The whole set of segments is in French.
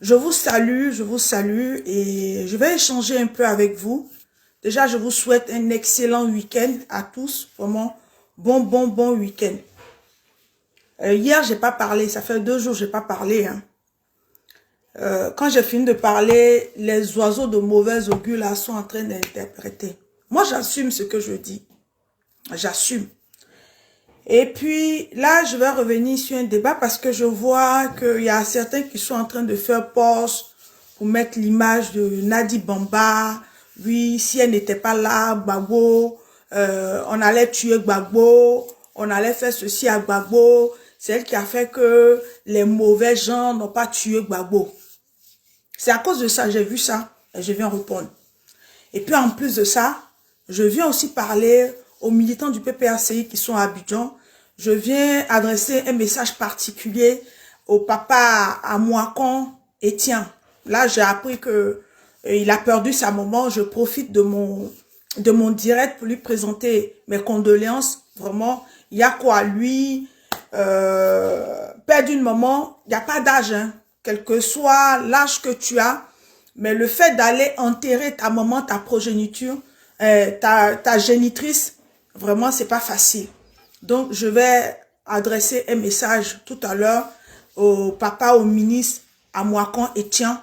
je vous salue et je vais échanger un peu avec vous. Déjà, je vous souhaite un excellent week-end à tous, vraiment bon week-end. Hier, j'ai pas parlé, ça fait 2 jours que j'ai pas parlé. Hein. Quand j'ai fini de parler, les oiseaux de mauvais augure là sont en train d'interpréter. Moi, j'assume ce que je dis. J'assume. Et puis, là, je vais revenir sur un débat parce que je vois qu'il y a certains qui sont en train de faire poste pour mettre l'image de Nadi Bamba. Oui, si elle n'était pas là, Gbagbo, on allait tuer Gbagbo, on allait faire ceci à Gbagbo. C'est elle qui a fait que les mauvais gens n'ont pas tué Gbagbo. C'est à cause de ça, j'ai vu ça et je viens répondre. Et puis, en plus de ça, je viens aussi parler aux militants du PPACI qui sont à Abidjan. Je viens adresser un message particulier au papa à Mouakon Etienne. Là, j'ai appris que il a perdu sa maman. Je profite de mon direct pour lui présenter mes condoléances. Vraiment, il y a quoi lui perdre une maman, il n'y a pas d'âge, hein. Quel que soit l'âge que tu as, mais le fait d'aller enterrer ta maman, ta progéniture, ta génitrice, vraiment, c'est pas facile. Donc, je vais adresser un message tout à l'heure au papa, au ministre, à Mouakon Etienne.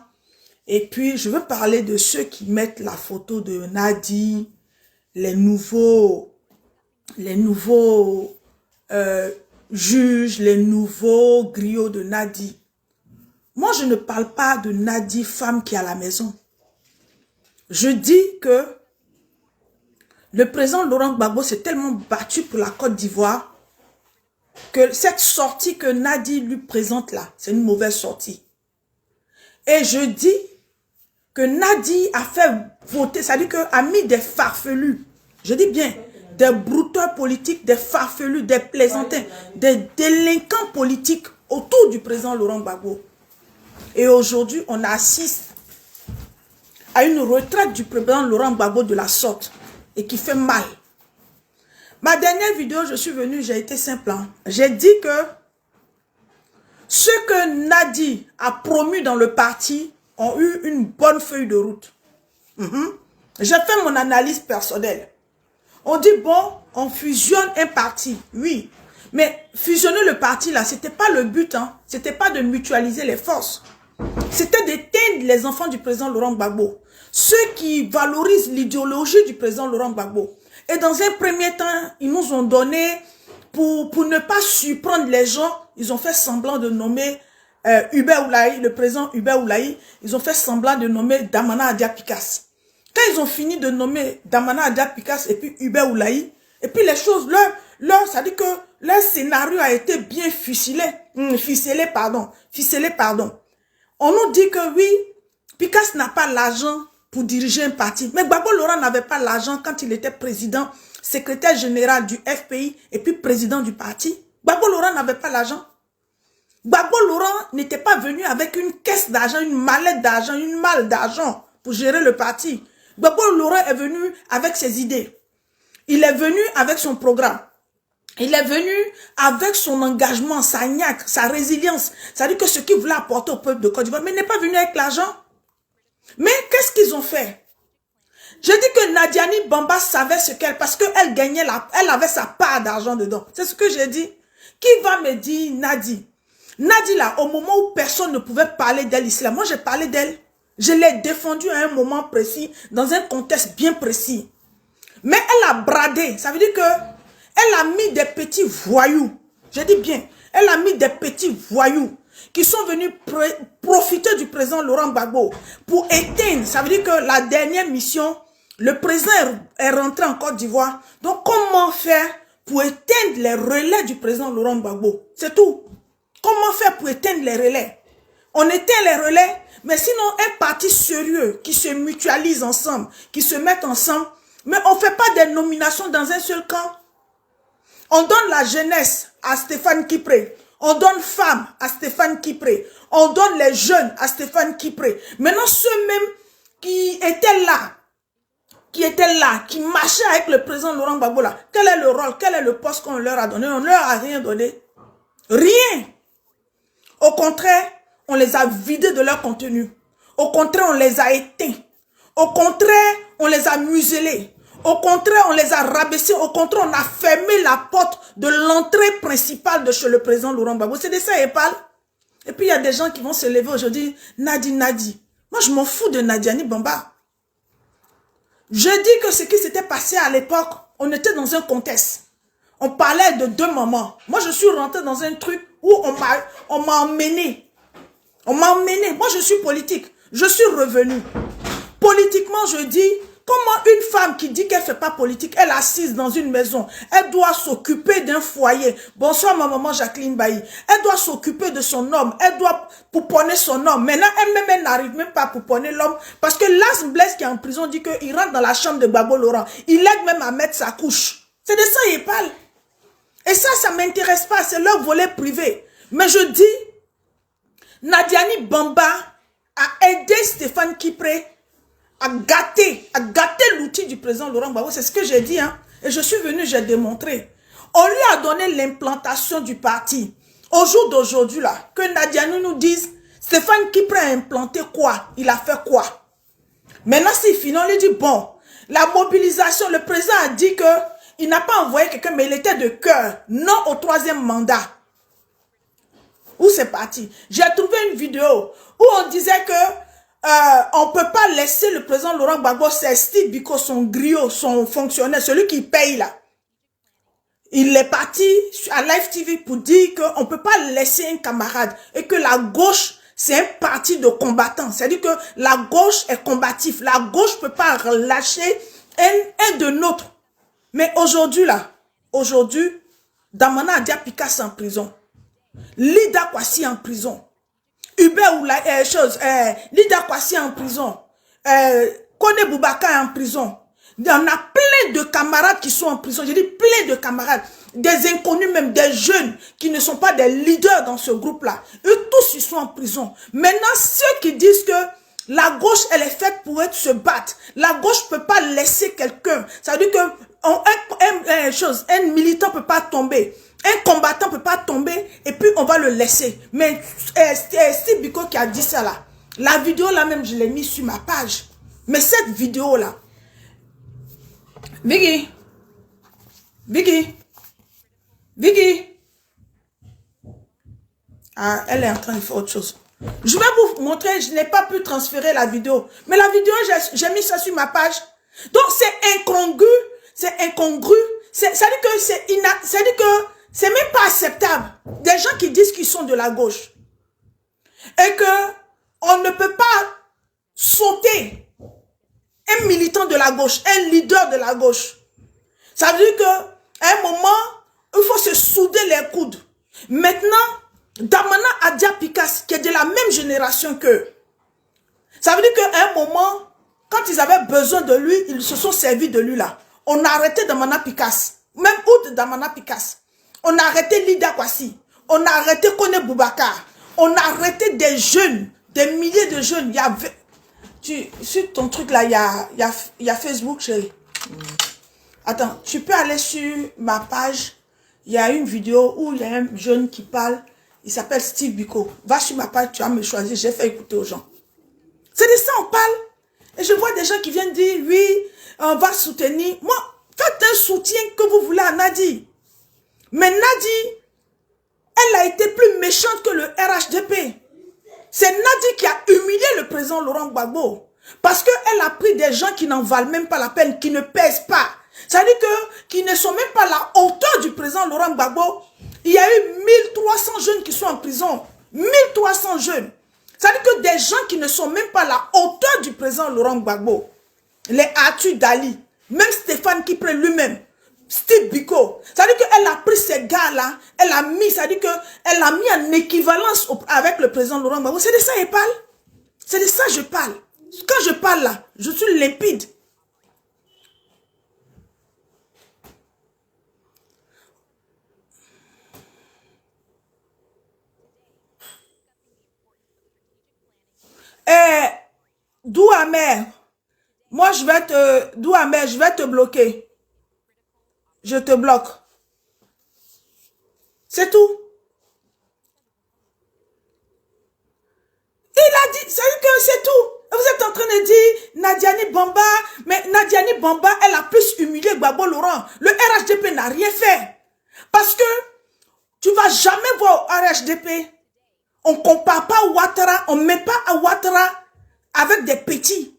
Et puis, je veux parler de ceux qui mettent la photo de Nadi, les nouveaux juges, les nouveaux griots de Nadi. Moi, je ne parle pas de Nadi, femme qui est à la maison. Je dis que le président Laurent Gbagbo s'est tellement battu pour la Côte d'Ivoire que cette sortie que Nadi lui présente là, c'est une mauvaise sortie. Et je dis que Nadi a fait voter, c'est-à-dire qu'a mis des farfelus, je dis bien, des brouteurs politiques, des farfelus, des plaisantins, des délinquants politiques autour du président Laurent Gbagbo. Et aujourd'hui, on assiste à une retraite du président Laurent Gbagbo de la sorte et qui fait mal. Ma dernière vidéo, je suis venue, j'ai été simple. Hein. J'ai dit que ceux que Nadi a promus dans le parti ont eu une bonne feuille de route. J'ai fait mon analyse personnelle. On dit, bon, on fusionne un parti, oui. Mais fusionner le parti, là, c'était pas le but. Hein. C'était pas de mutualiser les forces. C'était d'éteindre les enfants du président Laurent Gbagbo. Ceux qui valorisent l'idéologie du président Laurent Gbagbo. Et dans un premier temps, ils nous ont donné, pour ne pas surprendre les gens, ils ont fait semblant de nommer Hubert Oulaï, le président Hubert Oulaï, ils ont fait semblant de nommer Damana Adia Pikas. Quand ils ont fini de nommer Damana Adia Pikas et puis Hubert Oulaï, et puis les choses, ça dit que leur scénario a été bien ficelé. On nous dit que oui, Pikas n'a pas l'argent pour diriger un parti. Mais Gbagbo Laurent n'avait pas l'argent quand il était président, secrétaire général du FPI et puis président du parti. Gbagbo Laurent n'avait pas l'argent. Gbagbo Laurent n'était pas venu avec une caisse d'argent, une mallette d'argent, une malle d'argent pour gérer le parti. Gbagbo Laurent est venu avec ses idées. Il est venu avec son programme. Il est venu avec son engagement, sa niaque, sa résilience. C'est-à-dire que ce qu'il voulait apporter au peuple de Côte d'Ivoire, mais il n'est pas venu avec l'argent. Mais qu'est-ce qu'ils ont fait? Je dis que Nadiani Bamba savait ce qu'elle, parce qu'elle gagnait elle avait sa part d'argent dedans. C'est ce que j'ai dit. Qui va me dire Nadi? Nadi là, au moment où personne ne pouvait parler d'elle ici, là, moi j'ai parlé d'elle. Je l'ai défendue à un moment précis, dans un contexte bien précis. Mais elle a bradé. Ça veut dire que elle a mis des petits voyous. Je dis bien, elle a mis des petits voyous qui sont venus profiter du président Laurent Gbagbo pour éteindre. Ça veut dire que la dernière mission, le président est rentré en Côte d'Ivoire. Donc, comment faire pour éteindre les relais du président Laurent Gbagbo? C'est tout. Comment faire pour éteindre les relais? On éteint les relais, mais sinon, un parti sérieux qui se mutualise ensemble, qui se met ensemble, mais on ne fait pas des nominations dans un seul camp. On donne la jeunesse à Stéphane Kipré. On donne femmes à Stéphane Kipré. On donne les jeunes à Stéphane Kipré. Maintenant, ceux-mêmes qui étaient là, qui marchaient avec le président Laurent Gbagbo là, quel est le rôle, quel est le poste qu'on leur a donné? On ne leur a rien donné. Rien. Au contraire, on les a vidés de leur contenu. Au contraire, on les a éteints. Au contraire, on les a muselés. Au contraire, on les a rabaissés. Au contraire, on a fermé la porte de l'entrée principale de chez le président Laurent Gbagbo. C'est de ça qu'il parle. Et puis, il y a des gens qui vont se lever aujourd'hui. Nadi. Moi, je m'en fous de Nadiani Bamba. Je dis que ce qui s'était passé à l'époque, on était dans un contexte. On parlait de deux moments. Moi, je suis rentré dans un truc où on m'a emmené. On m'a emmené. Moi, je suis politique. Je suis revenu. Politiquement, je dis, comment une femme qui dit qu'elle ne fait pas politique, elle est assise dans une maison, elle doit s'occuper d'un foyer. Bonsoir ma maman Jacqueline Bailly. Elle doit s'occuper de son homme. Elle doit pouponner son homme. Maintenant, elle n'arrive même pas à pouponner l'homme. Parce que Las Blaise qui est en prison dit qu'il rentre dans la chambre de Gbagbo Laurent. Il aide même à mettre sa couche. C'est de ça qu'il parle. Et ça ne m'intéresse pas. C'est leur volet privé. Mais je dis, Nadiani Bamba a aidé Stéphane Kipré à gâter l'outil du président Laurent Gbagbo. C'est ce que j'ai dit. Hein? Et je suis venu, j'ai démontré. On lui a donné l'implantation du parti. Au jour d'aujourd'hui, là, que Nadiani nous dise, Stéphane Kipré a implanté quoi? Il a fait quoi? Maintenant, s'il finit, on lui dit, bon, la mobilisation, le président a dit que il n'a pas envoyé quelqu'un, mais il était de cœur. Non au 3e mandat. Où c'est parti? J'ai trouvé une vidéo où on disait que on ne peut pas laisser le président Laurent Gbagbo, c'est Steve Biko, son griot, son fonctionnaire, celui qui paye là. Il est parti à Live TV pour dire qu'on ne peut pas laisser un camarade et que la gauche, c'est un parti de combattants. C'est-à-dire que la gauche est combatif. La gauche ne peut pas relâcher un de nôtres. Mais aujourd'hui là, Damana Adia Pikas en prison. Lida Kwasi en prison. Lida Kwasi en prison. Kone Boubaka en prison. Il y en a plein de camarades qui sont en prison. Je dis plein de camarades. Des inconnus, même des jeunes qui ne sont pas des leaders dans ce groupe-là. Eux tous, ils sont en prison. Maintenant, ceux qui disent que la gauche, elle est faite pour se battre. La gauche ne peut pas laisser quelqu'un. Ça veut dire que un militant ne peut pas tomber. Un combattant ne peut pas tomber et puis on va le laisser. Mais Steve Biko qui a dit ça là. La vidéo là même, je l'ai mis sur ma page. Mais cette vidéo là. Biggie. Ah, elle est en train de faire autre chose. Je vais vous montrer, je n'ai pas pu transférer la vidéo. Mais la vidéo, j'ai mis ça sur ma page. Donc c'est incongru. C'est incongru. C'est-à-dire que c'est même pas acceptable. Des gens qui disent qu'ils sont de la gauche. Et que on ne peut pas sauter un militant de la gauche, un leader de la gauche. Ça veut dire qu'à un moment, il faut se souder les coudes. Maintenant, Damana Adia Pikas, qui est de la même génération qu'eux, ça veut dire qu'à un moment, quand ils avaient besoin de lui, ils se sont servis de lui là. On a arrêté Damana Pikas, même outre Damana Pikas. On a arrêté Lida Kwasi, on a arrêté Kone Boubakar, on a arrêté des jeunes, des milliers de jeunes. Il y avait, sur ton truc là, il y a Facebook, chérie. Attends, tu peux aller sur ma page. Il y a une vidéo où il y a un jeune qui parle. Il s'appelle Steve Biko. Va sur ma page, tu vas me choisir. J'ai fait écouter aux gens. C'est de ça on parle. Et je vois des gens qui viennent dire, oui, on va soutenir. Moi, faites un soutien que vous voulez à Nadi. Mais Nadi, elle a été plus méchante que le RHDP. C'est Nadi qui a humilié le président Laurent Gbagbo. Parce qu'elle a pris des gens qui n'en valent même pas la peine, qui ne pèsent pas. C'est-à-dire qui ne sont même pas à la hauteur du président Laurent Gbagbo. Il y a eu 1300 jeunes qui sont en prison. 1300 jeunes. C'est-à-dire que des gens qui ne sont même pas à la hauteur du président Laurent Gbagbo. Les Atu Dali. Même Stéphane Kipré lui-même. Steve Biko. C'est-à-dire qu'elle a pris ces gars-là. Elle a mis, c'est-à-dire qu'elle a mis en équivalence avec le président Laurent Gbagbo. C'est de ça qu'elle parle. C'est de ça que je parle. Quand je parle là, je suis limpide. Douamer, moi je vais te bloquer. Je te bloque. C'est tout. Bamba, elle a plus humilié Gbagbo Laurent. Le RHDP n'a rien fait. Parce que tu ne vas jamais voir au RHDP. On ne compare pas Ouattara, on ne met pas Ouattara avec des petits.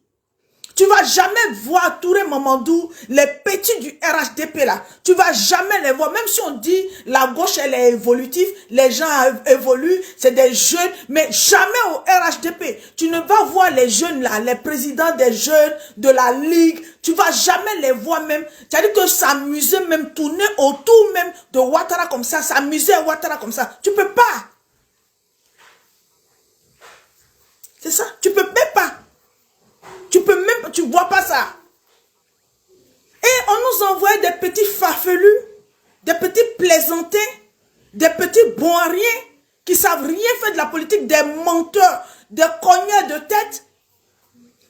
Tu ne vas jamais voir Touré Mamadou, les petits du RHDP là. Tu ne vas jamais les voir. Même si on dit la gauche elle est évolutive, les gens évoluent, c'est des jeunes, mais jamais au RHDP. Tu ne vas voir les jeunes là, les présidents des jeunes, de la Ligue. Tu ne vas jamais les voir même. C'est-à-dire que s'amuser même, tourner autour même de Ouattara comme ça, s'amuser à Ouattara comme ça. Tu ne peux pas. C'est ça, tu ne peux même pas. Tu vois pas ça. Et on nous envoie des petits farfelus, des petits plaisantés, des petits bons à rien, qui savent rien faire de la politique, des menteurs, des cogneurs de tête.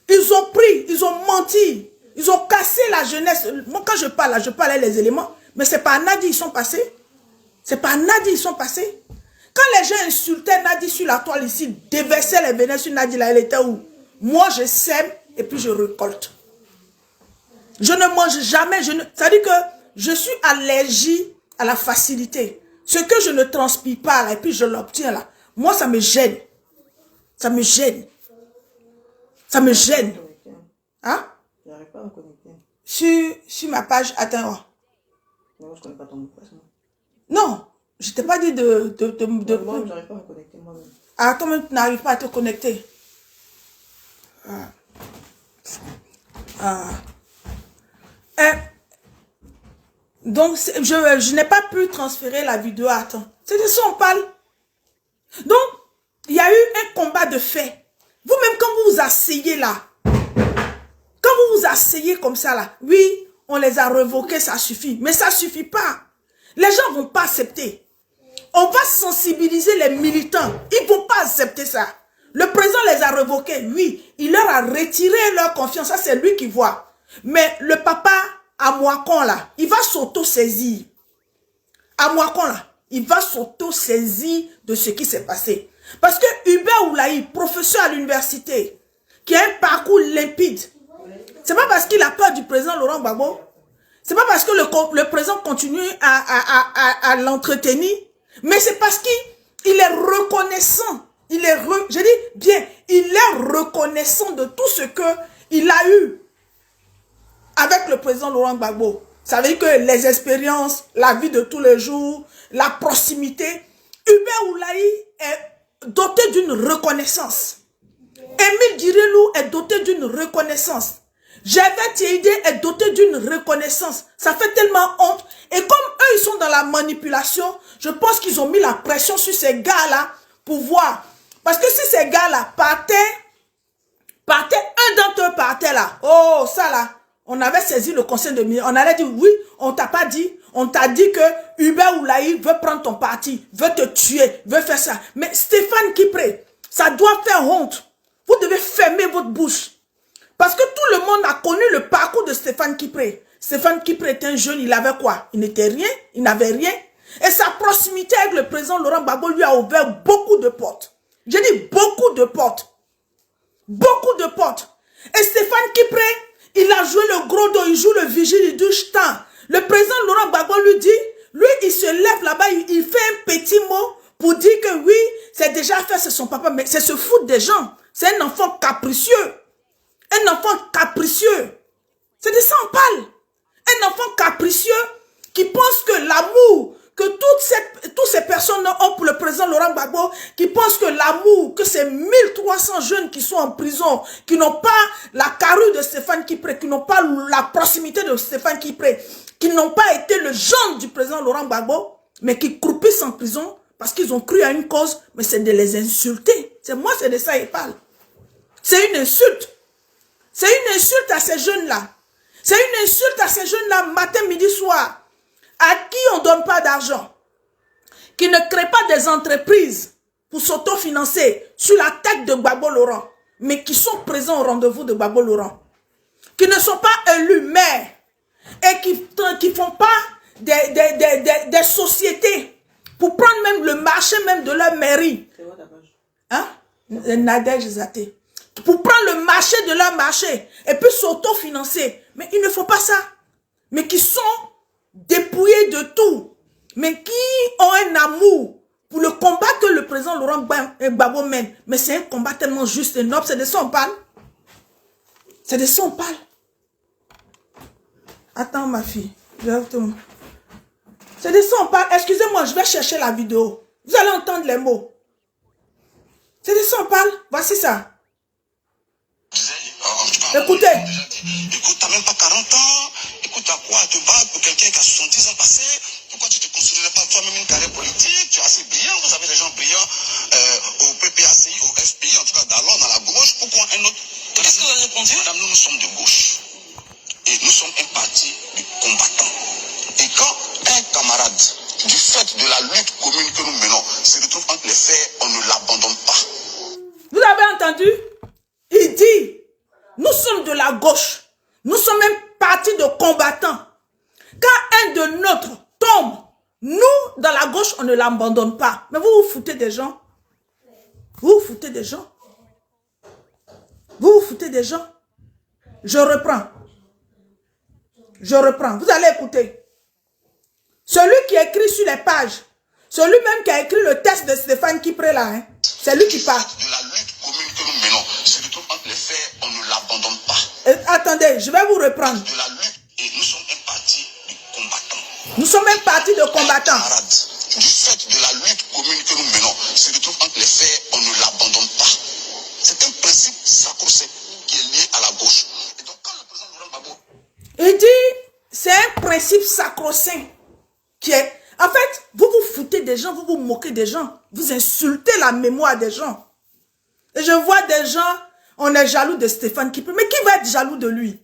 Ils ont pris, ils ont menti, ils ont cassé la jeunesse. Moi quand je parle les éléments, mais c'est pas Nadi ils sont passés. C'est pas Nadi ils sont passés. Quand les gens insultaient Nadi sur la toile ici, déversaient les vénins sur Nadi là, elle était où? Moi je sème et puis je récolte. Je ne mange jamais, ça dit que je suis allergique à la facilité. Ce que je ne transpire pas là, et puis je l'obtiens là, moi ça me gêne. Ça me gêne. Ça me gêne. Hein? J'arrive pas à me connecter. Sur ma page, attends. Non, je connais pas ton mot de passe. Non, je t'ai pas dit de Moi, j'arrive pas à me connecter moi-même. Ah, toi-même, tu n'arrives pas à te connecter. Donc, je n'ai pas pu transférer la vidéo. Attends. C'est de ça on parle. Donc, il y a eu un combat de fait. Vous-même, quand vous vous asseyez là, quand vous vous asseyez comme ça là, oui, on les a révoqués, ça suffit. Mais ça suffit pas. Les gens ne vont pas accepter. On va sensibiliser les militants. Ils ne vont pas accepter ça. Le président les a révoqués. Oui, il leur a retiré leur confiance. Ça, c'est lui qui voit. Mais le papa Amouakon, là, il va s'auto-saisir. Amouakon, là, il va s'auto-saisir de ce qui s'est passé. Parce que Hubert Oulaï, professeur à l'université, qui a un parcours limpide, c'est pas parce qu'il a peur du président Laurent Gbagbo, c'est pas parce que le président continue à l'entretenir, mais c'est parce qu'il est reconnaissant. Je dis bien, il est reconnaissant de tout ce qu'il a eu avec le président Laurent Gbagbo. Ça veut dire que les expériences, la vie de tous les jours, la proximité, Hubert Oulaï est doté d'une reconnaissance. Émile Dirilou est doté d'une reconnaissance. Gervais Tiédé est doté d'une reconnaissance. Ça fait tellement honte. Et comme eux, ils sont dans la manipulation, je pense qu'ils ont mis la pression sur ces gars-là pour voir. Parce que si ces gars-là partaient, un d'entre eux partait là. Oh, ça là, on avait saisi le conseil de ministre. On allait dire, oui, on t'a pas dit. On t'a dit que Hubert Oulaï veut prendre ton parti, veut te tuer, veut faire ça. Mais Stéphane Kipré, ça doit faire honte. Vous devez fermer votre bouche. Parce que tout le monde a connu le parcours de Stéphane Kipré. Stéphane Kipré était un jeune, il avait quoi? Il n'était rien, il n'avait rien. Et sa proximité avec le président Laurent Gbagbo lui a ouvert beaucoup de portes. J'ai dit beaucoup de portes. Beaucoup de portes. Et Stéphane Kipré, il a joué le gros dos, il joue le vigile du temps. Le président Laurent Gbagbo lui dit, lui il se lève là-bas, il fait un petit mot pour dire que oui, c'est déjà fait, c'est son papa, mais c'est se foutre des gens. C'est un enfant capricieux. Un enfant capricieux. C'est de ça on parle. Un enfant capricieux qui pense que l'amour que toutes ces personnes ont pour le président Laurent Gbagbo, qui pensent que l'amour, que ces 1300 jeunes qui sont en prison, qui n'ont pas la carrure de Stéphane Kipré, qui n'ont pas la proximité de Stéphane Kipré, qui n'ont pas été le genre du président Laurent Gbagbo, mais qui croupissent en prison parce qu'ils ont cru à une cause, mais c'est de les insulter. C'est moi, c'est de ça qu'ils parlent. C'est une insulte. C'est une insulte à ces jeunes-là. C'est une insulte à ces jeunes-là, matin, midi, soir, à qui on ne donne pas d'argent, qui ne créent pas des entreprises pour s'autofinancer sur la tête de Gbagbo Laurent, mais qui sont présents au rendez-vous de Gbagbo Laurent, qui ne sont pas élus maires et qui ne font pas des sociétés pour prendre même le marché même de leur mairie. C'est quoi ta page? Hein? Nadège Zaté. Pour prendre le marché de leur marché et puis s'autofinancer. mais ils ne font pas ça. Mais qui sont dépouillés de tout. Mais qui ont un amour pour le combat que le président Laurent Gbagbo mène. Mais c'est un combat tellement juste et noble. C'est de ça on parle. C'est de ça on parle. Attends ma fille. C'est de ça on parle. Excusez-moi, je vais chercher la vidéo. Vous allez entendre les mots. C'est de ça on parle. Voici ça. Écoutez. Écoute, t'as même pas 40 ans. Écoute, à quoi te battre pour quelqu'un qui a 70 ans passés? Pourquoi tu te construirais pas toi-même une carrière politique? Tu es assez brillant. Vous avez des gens brillants au PPACI, au FPI, en tout cas d'alors dans la gauche. Pourquoi un autre? Qu'est-ce que vous allez répondre? Madame, nous sommes de gauche. Et nous sommes un parti de combattants. Et quand un camarade, du fait de la lutte commune que nous menons, se retrouve entre les fers, on ne l'abandonne pas. Vous avez entendu? Il dit, nous sommes de la gauche. Nous sommes un parti de combattants. Quand un de nôtres tombe, nous, dans la gauche, on ne l'abandonne pas. Mais vous vous foutez des gens. Vous vous foutez des gens. Vous vous foutez des gens. Je reprends. Je reprends. Vous allez écouter. Celui qui écrit sur les pages, celui même qui a écrit le texte de Stéphane Kipré là, hein, c'est lui qui parle. De la lutte commune que nous menons, se retrouve entre les fers, on ne l'abandonne pas. Attendez, je vais vous reprendre. De la lutte, et nous sommes un parti de combattants. Nous sommes un parti de combattants. Camarades, du fait de la lutte commune que nous menons, se retrouve entre les fers, on ne l'abandonne pas. C'est un principe sacro-saint qui est lié à la gauche. Et donc quand le président Laurent Gbagbo... Il dit, c'est un principe sacro-saint qui est... En fait, vous vous foutez des gens, vous vous moquez des gens. Vous insultez la mémoire des gens. Et je vois des gens, on est jaloux de Stéphane Kipré. Mais qui va être jaloux de lui?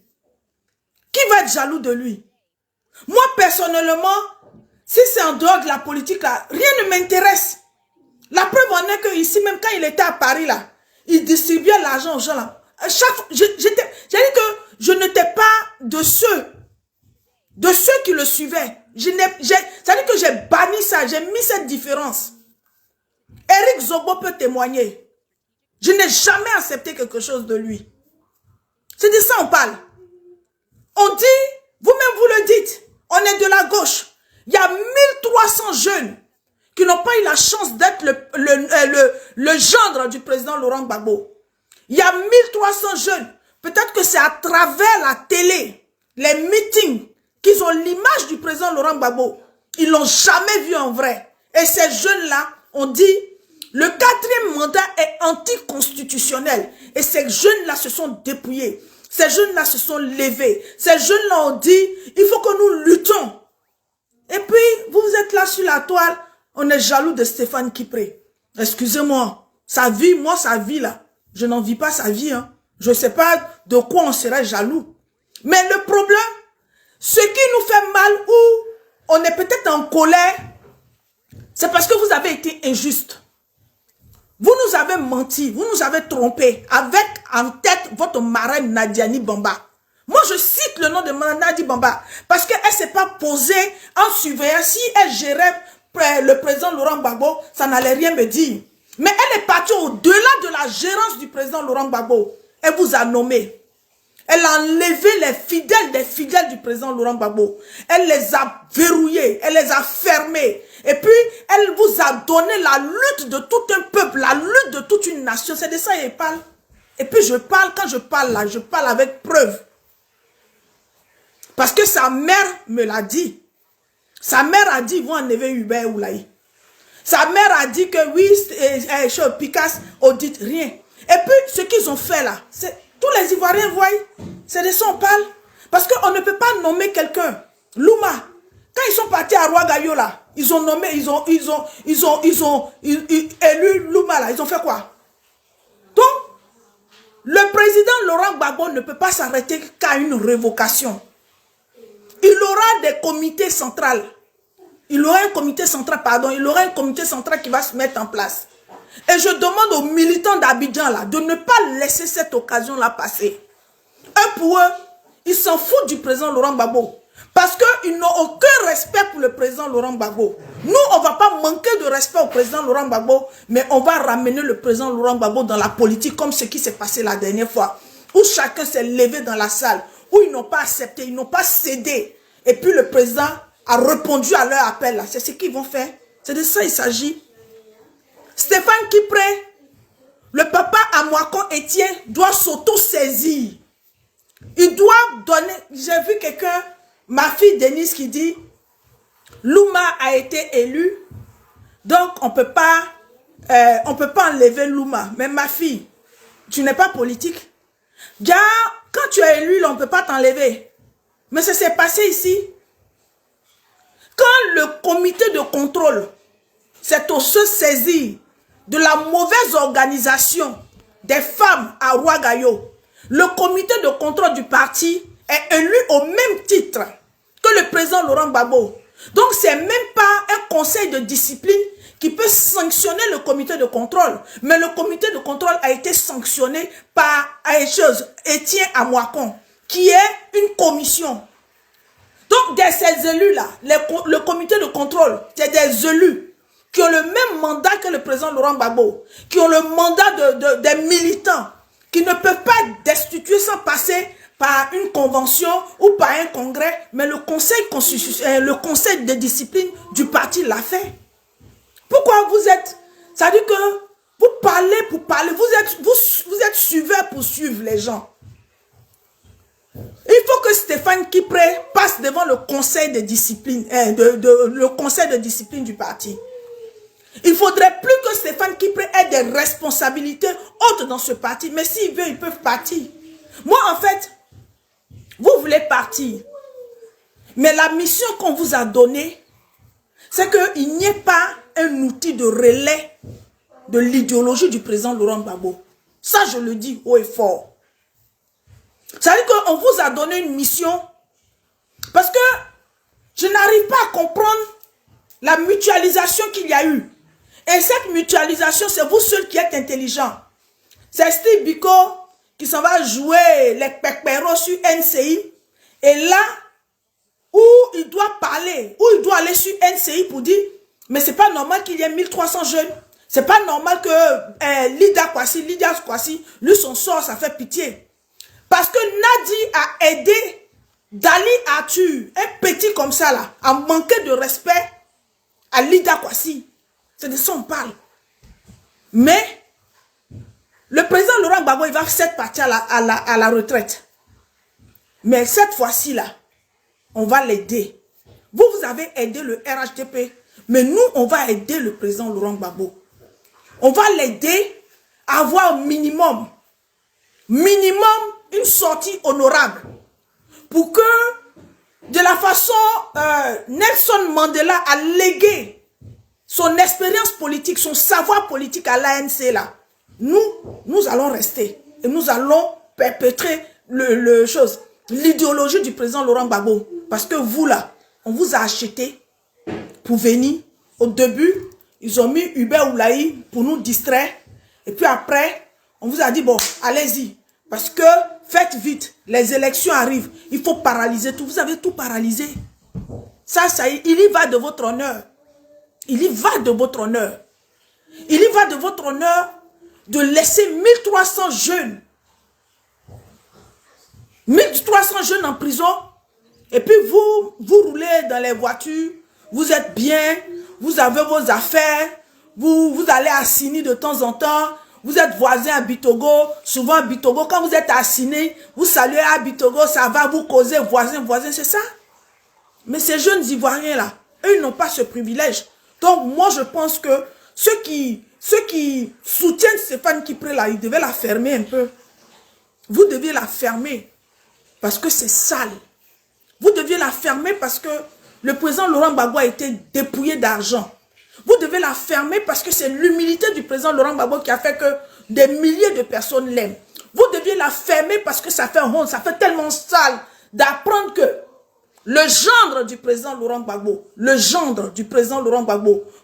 Qui va être jaloux de lui? Moi, personnellement, si c'est en dehors de la politique, là, rien ne m'intéresse. La preuve en est que ici, même quand il était à Paris, là, il distribuait l'argent aux gens, là. Chaque fois, j'ai dit que je n'étais pas de ceux qui le suivaient. C'est-à-dire que j'ai banni ça, j'ai mis cette différence. Eric Zobo peut témoigner. Je n'ai jamais accepté quelque chose de lui. C'est de ça on parle. On dit, vous-même vous le dites, on est de la gauche. Il y a 1300 jeunes qui n'ont pas eu la chance d'être le gendre du président Laurent Gbagbo. Il y a 1300 jeunes. Peut-être que c'est à travers la télé, les meetings, qu'ils ont l'image du président Laurent Gbagbo. Ils l'ont jamais vu en vrai. Et ces jeunes-là ont dit, le 4e mandat est anticonstitutionnel. Et ces jeunes-là se sont dépouillés. Ces jeunes-là se sont levés. Ces jeunes-là ont dit, il faut que nous luttons. Et puis, vous êtes là sur la toile, on est jaloux de Stéphane Kipré. Excusez-moi, sa vie, moi, sa vie là, je n'en vis pas sa vie. Hein. Je ne sais pas de quoi on serait jaloux. Mais le problème, ce qui nous fait mal ou on est peut-être en colère, c'est parce que vous avez été injuste. Vous nous avez menti, vous nous avez trompé avec en tête votre marraine Nadiani Bamba. Moi, je cite le nom de Nadi Bamba parce qu'elle ne s'est pas posée en surveillant. Si elle gérait le président Laurent Gbagbo, ça n'allait rien me dire. Mais elle est partie au-delà de la gérance du président Laurent Gbagbo. Elle vous a nommé. Elle a enlevé les fidèles des fidèles du président Laurent Gbagbo. Elle les a verrouillés, elle les a fermés. Et puis, elle vous a donné la lutte de tout un peuple, la lutte de toute une nation. C'est de ça qu'elle parle. Et puis, je parle, quand je parle là, je parle avec preuve. Parce que sa mère me l'a dit. Sa mère a dit, ils vont enlever Hubert Oulaï. Sa mère a dit que oui, Picasso audite rien. Et puis, ce qu'ils ont fait là, c'est... Tous les Ivoiriens voient, c'est de ça on parle. Parce qu'on ne peut pas nommer quelqu'un. Louma, quand ils sont partis à Ouagadougou là, ils ont nommé, ils ont élu Louma là, ils ont fait quoi? Donc, le président Laurent Gbagbo ne peut pas s'arrêter qu'à une révocation. Il aura des comités centrales. Il aura un comité central, pardon, il aura un comité central qui va se mettre en place. Et je demande aux militants d'Abidjan là de ne pas laisser cette occasion-là passer. Eux, pour eux, ils s'en foutent du président Laurent Gbagbo. Parce qu'ils n'ont aucun respect pour le président Laurent Gbagbo. Nous, on ne va pas manquer de respect au président Laurent Gbagbo, mais on va ramener le président Laurent Gbagbo dans la politique comme ce qui s'est passé la dernière fois. Où chacun s'est levé dans la salle, où ils n'ont pas accepté, ils n'ont pas cédé. Et puis le président a répondu à leur appel là. C'est ce qu'ils vont faire. C'est de ça il s'agit. Stéphane Kipré, le papa Amoakon Etienne doit s'auto-saisir. Il doit donner... J'ai vu quelqu'un, ma fille Denise qui dit, Louma a été élu, donc on ne peut pas enlever Louma. Mais ma fille, tu n'es pas politique. Gars, quand tu es élu, on ne peut pas t'enlever. Mais ça s'est passé ici. Quand le comité de contrôle s'est aussi saisi de la mauvaise organisation des femmes à Ouagayo, le comité de contrôle du parti est élu au même titre que le président Laurent Gbagbo. Donc, ce n'est même pas un conseil de discipline qui peut sanctionner le comité de contrôle. Mais le comité de contrôle a été sanctionné par Etienne Amoakon, qui est une commission. Donc, de ces élus-là, le comité de contrôle, c'est des élus qui ont le même mandat que le président Laurent Gbagbo, qui ont le mandat des militants, qui ne peuvent pas destituer sans passer par une convention ou par un congrès, mais le conseil de discipline du parti l'a fait. Pourquoi vous êtes... Ça dit que vous parlez pour parler, vous êtes suiveurs pour suivre les gens. Il faut que Stéphane Kipré passe devant le conseil de discipline, le conseil de discipline du parti. Il ne faudrait plus que Stéphane Kipré ait des responsabilités hautes dans ce parti. Mais s'ils veulent, ils peuvent partir. Moi, en fait, vous voulez partir. Mais la mission qu'on vous a donnée, c'est qu'il n'y ait pas un outil de relais de l'idéologie du président Laurent Gbagbo. Ça, je le dis haut et fort. Ça veut dire qu'on vous a donné une mission parce que je n'arrive pas à comprendre la mutualisation qu'il y a eu. Et cette mutualisation, c'est vous seuls qui êtes intelligents. C'est Steve Biko qui s'en va jouer les pépéros sur NCI. Et là, où il doit parler, où il doit aller sur NCI pour dire, mais c'est pas normal qu'il y ait 1300 jeunes. C'est pas normal que Lydia Kwasi, lui son sort, ça fait pitié. Parce que Nadi a aidé Dali Arthur, un petit comme ça là, à manquer de respect à Lydia Kwasi. C'est de ça qu'on parle. Mais le président Laurent Gbagbo, il va cette partie à la retraite. Mais cette fois-ci là, on va l'aider. Vous avez aidé le RHDP, mais nous, on va aider le président Laurent Gbagbo. On va l'aider à avoir minimum une sortie honorable pour que, de la façon, Nelson Mandela a légué son expérience politique, son savoir politique à l'ANC là. Nous allons rester et nous allons perpétrer l'idéologie du président Laurent Gbagbo. Parce que vous là, on vous a acheté pour venir. Au début, ils ont mis Hubert Oulaï pour nous distraire. Et puis après, on vous a dit, bon, allez-y. Parce que faites vite, les élections arrivent. Il faut paralyser tout. Vous avez tout paralysé. Ça, il y va de votre honneur. Il y va de votre honneur. Il y va de votre honneur de laisser 1300 jeunes. 1300 jeunes en prison. Et puis vous roulez dans les voitures. Vous êtes bien. Vous avez vos affaires. Vous allez à Sini de temps en temps. Vous êtes voisin à Bitogo. Souvent à Bitogo, quand vous êtes à Sini, vous saluez à Bitogo, ça va vous causer voisin, c'est ça. Mais ces jeunes Ivoiriens là, eux, ils n'ont pas ce privilège. Donc moi, je pense que ceux qui soutiennent Stéphane Kipré là, ils devaient la fermer un peu. Vous deviez la fermer parce que c'est sale. Vous deviez la fermer parce que le président Laurent Gbagbo a été dépouillé d'argent. Vous devez la fermer parce que c'est l'humilité du président Laurent Gbagbo qui a fait que des milliers de personnes l'aiment. Vous deviez la fermer parce que ça fait honte, ça fait tellement sale d'apprendre que le gendre du président Laurent Gbagbo,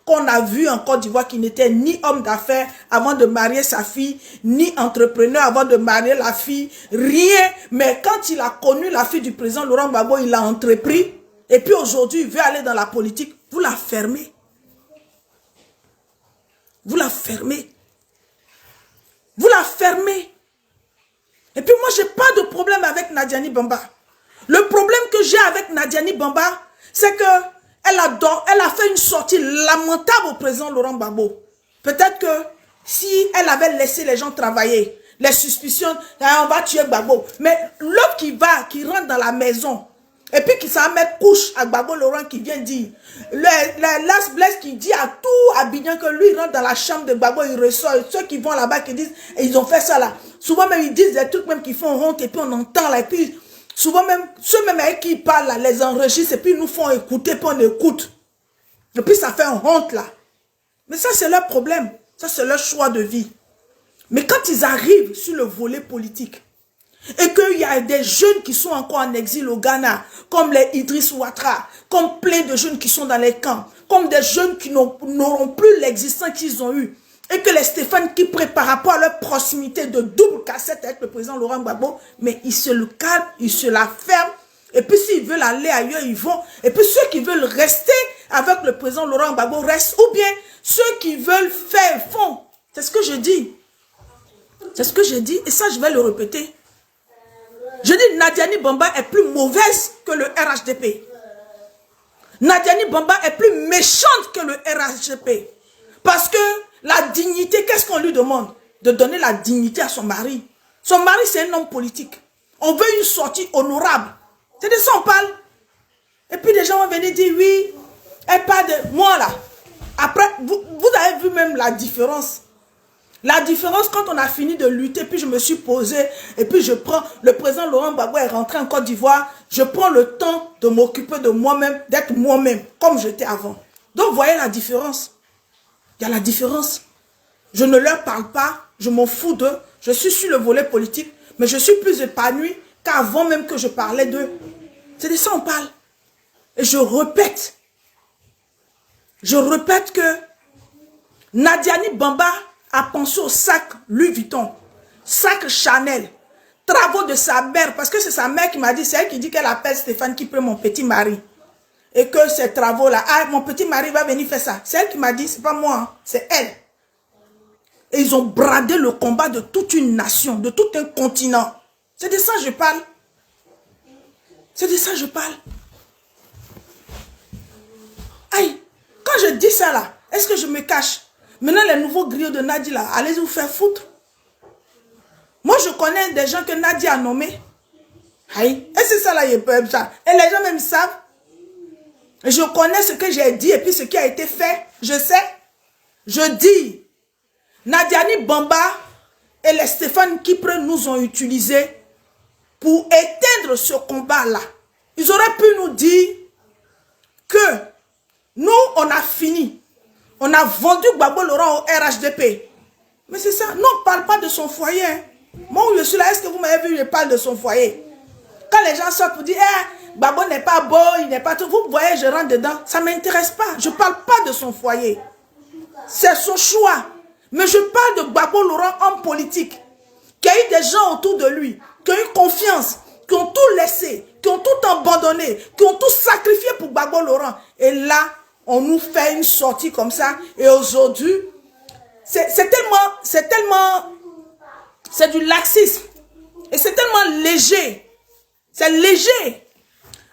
qu'on a vu en Côte d'Ivoire qui n'était ni homme d'affaires avant de marier sa fille, ni entrepreneur avant de marier la fille, rien. Mais quand il a connu la fille du président Laurent Gbagbo, il a entrepris. Et puis aujourd'hui, il veut aller dans la politique. Vous la fermez. Vous la fermez. Vous la fermez. Et puis moi, je n'ai pas de problème avec Nadiani Bamba. Le problème que j'ai avec Nadiani Bamba, c'est que elle a fait une sortie lamentable au président Laurent Gbagbo. Peut-être que si elle avait laissé les gens travailler, les suspicions, on va tuer Gbagbo. Mais l'autre qui rentre dans la maison, et puis qui s'en met couche à Gbagbo Laurent qui vient dire, Las Blaise qui dit à tout Abidjan que lui il rentre dans la chambre de Gbagbo, il ressort. Et ceux qui vont là-bas qui disent, et ils ont fait ça là. Souvent même ils disent des trucs même qui font honte et puis on entend là. Et puis souvent même, ceux même avec qui ils parlent là, les enregistrent et puis ils nous font écouter, puis on écoute. Et puis ça fait honte là. Mais ça c'est leur problème. Ça c'est leur choix de vie. Mais quand ils arrivent sur le volet politique, et qu'il y a des jeunes qui sont encore en exil au Ghana, comme les Idriss Ouattara, comme plein de jeunes qui sont dans les camps, comme des jeunes qui n'auront plus l'existence qu'ils ont eue, et que les Stéphane qui prennent par rapport à leur proximité de double cassette avec le président Laurent Gbagbo, mais ils se le calment, ils se la ferment, et puis s'ils veulent aller ailleurs, ils vont, et puis ceux qui veulent rester avec le président Laurent Gbagbo restent, ou bien ceux qui veulent faire font. C'est ce que je dis. C'est ce que j'ai dit, et ça je vais le répéter. Je dis Nadiani Bamba est plus mauvaise que le RHDP. Nadiani Bamba est plus méchante que le RHDP. Parce que la dignité, qu'est-ce qu'on lui demande? De donner la dignité à son mari. Son mari, c'est un homme politique. On veut une sortie honorable. C'est de ça on parle. Et puis des gens vont venir dire, oui, elle parle de moi là. Après, vous avez vu même la différence. La différence, quand on a fini de lutter, puis je me suis posé, et puis je prends, le président Laurent Gbagbo est rentré en Côte d'Ivoire, je prends le temps de m'occuper de moi-même, d'être moi-même, comme j'étais avant. Donc, vous voyez la différence. Il y a la différence. Je ne leur parle pas, je m'en fous d'eux, je suis sur le volet politique, mais je suis plus épanoui qu'avant même que je parlais d'eux. C'est de ça on parle. Et je répète que Nadiani Bamba a pensé au sac Louis Vuitton, sac Chanel, travaux de sa mère, parce que c'est sa mère qui m'a dit, c'est elle qui dit qu'elle appelle Stéphane qui prend mon petit mari. Et que ces travaux-là, ah, mon petit mari va venir faire ça. C'est elle qui m'a dit, c'est pas moi, hein, c'est elle. Et ils ont bradé le combat de toute une nation, de tout un continent. C'est de ça que je parle. C'est de ça que je parle. Aïe, quand je dis ça là, est-ce que je me cache? Maintenant, les nouveaux griots de Nadi, là, allez vous faire foutre. Moi, je connais des gens que Nadi a nommés. Aïe, et c'est ça là, il peut ça. Et les gens même savent. Je connais ce que j'ai dit et puis ce qui a été fait. Je sais. Je dis, Nadiani Bamba et les Stéphane Kipre nous ont utilisés pour éteindre ce combat-là. Ils auraient pu nous dire que nous, on a fini. On a vendu Gbagbo Laurent au RHDP. Mais c'est ça. Nous, on ne parle pas de son foyer. Hein. Moi, où je suis là, est-ce que vous m'avez vu, je parle de son foyer. Quand les gens sortent pour dire, eh, Gbagbo n'est pas beau, il n'est pas tout. Vous voyez, je rentre dedans. Ça ne m'intéresse pas. Je ne parle pas de son foyer. C'est son choix. Mais je parle de Gbagbo Laurent, homme politique, qui a eu des gens autour de lui, qui ont eu confiance, qui ont tout laissé, qui ont tout abandonné, qui ont tout sacrifié pour Gbagbo Laurent. Et là, on nous fait une sortie comme ça. Et aujourd'hui, c'est du laxisme. Et c'est tellement léger. C'est léger.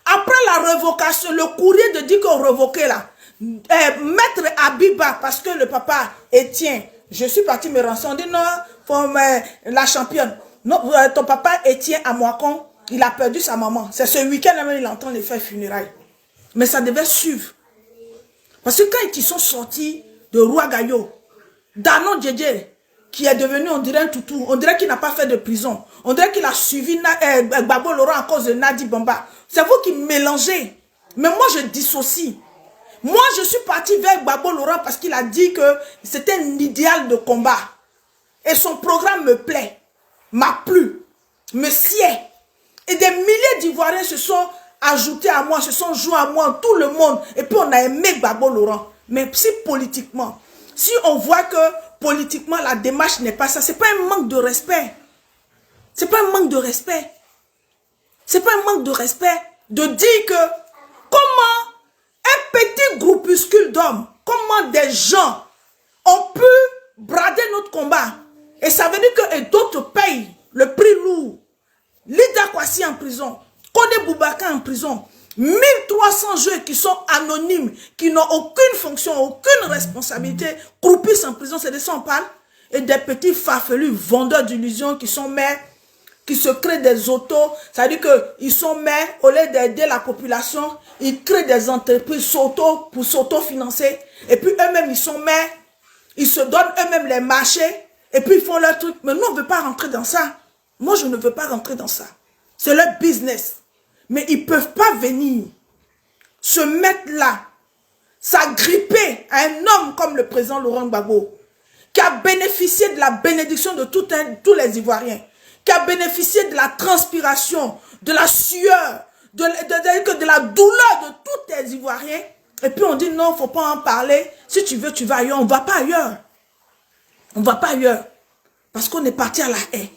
Après la révocation, le courrier de dit qu'on révoquait là. Maître Abiba, parce que le papa Étienne, je suis parti me renseigner, on dit non, faut la championne. Non, ton papa Étienne à Moakon, il a perdu sa maman. C'est ce week-end là, il est en train de faire funérailles. Mais ça devait suivre. Parce que quand ils sont sortis de Rouagayo, Danon Djedje, qui est devenu, on dirait un toutou, on dirait qu'il n'a pas fait de prison, on dirait qu'il a suivi Gbagbo Laurent à cause de Nadi Bamba. C'est vous qui mélangez. Mais moi, je dissocie. Moi, je suis parti vers Gbagbo Laurent parce qu'il a dit que c'était un idéal de combat. Et son programme me plaît, m'a plu, me sied. Et des milliers d'Ivoiriens se sont ajoutés à moi, se sont joints à moi, tout le monde. Et puis on a aimé Gbagbo Laurent. Mais si politiquement, si on voit que politiquement la démarche n'est pas ça, c'est pas un manque de respect. C'est pas un manque de respect. C'est pas un manque de respect de dire que comment un petit groupuscule d'hommes, comment des gens ont pu brader notre combat. Et ça veut dire que d'autres payent le prix lourd. Lida Kwasi en prison. Kone Boubacar en prison. 1300 jeux qui sont anonymes, qui n'ont aucune fonction, aucune responsabilité, croupissent en prison, c'est de ça on parle. Et des petits farfelus vendeurs d'illusions qui sont maires, qui se créent des autos, ça veut dire qu'ils sont maires, au lieu d'aider la population, ils créent des entreprises pour s'auto-financer, et puis eux-mêmes ils sont maires, ils se donnent eux-mêmes les marchés, et puis ils font leur truc. Mais nous on ne veut pas rentrer dans ça. Moi je ne veux pas rentrer dans ça. C'est leur business. Mais ils ne peuvent pas venir se mettre là, s'agripper à un homme comme le président Laurent Gbagbo, qui a bénéficié de la bénédiction de tous les Ivoiriens, qui a bénéficié de la transpiration, de la sueur, de la douleur de tous les Ivoiriens. Et puis on dit non, il ne faut pas en parler. Si tu veux, tu vas ailleurs. On ne va pas ailleurs. On ne va pas ailleurs. Parce qu'on est parti à la haie.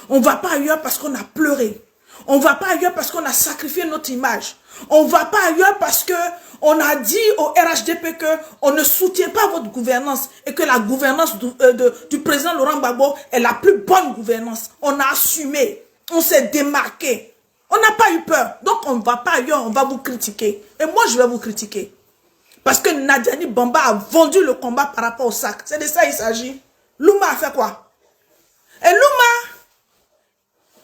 On ne va pas ailleurs parce qu'on a pleuré. On ne va pas ailleurs parce qu'on a sacrifié notre image. On ne va pas ailleurs parce qu'on a dit au RHDP qu'on ne soutient pas votre gouvernance et que la gouvernance du président Laurent Gbagbo est la plus bonne gouvernance. On a assumé, on s'est démarqué. On n'a pas eu peur. Donc on ne va pas ailleurs, on va vous critiquer. Et moi je vais vous critiquer. Parce que Nadiani Bamba a vendu le combat par rapport au sac. C'est de ça il s'agit. Louma a fait quoi? Et Louma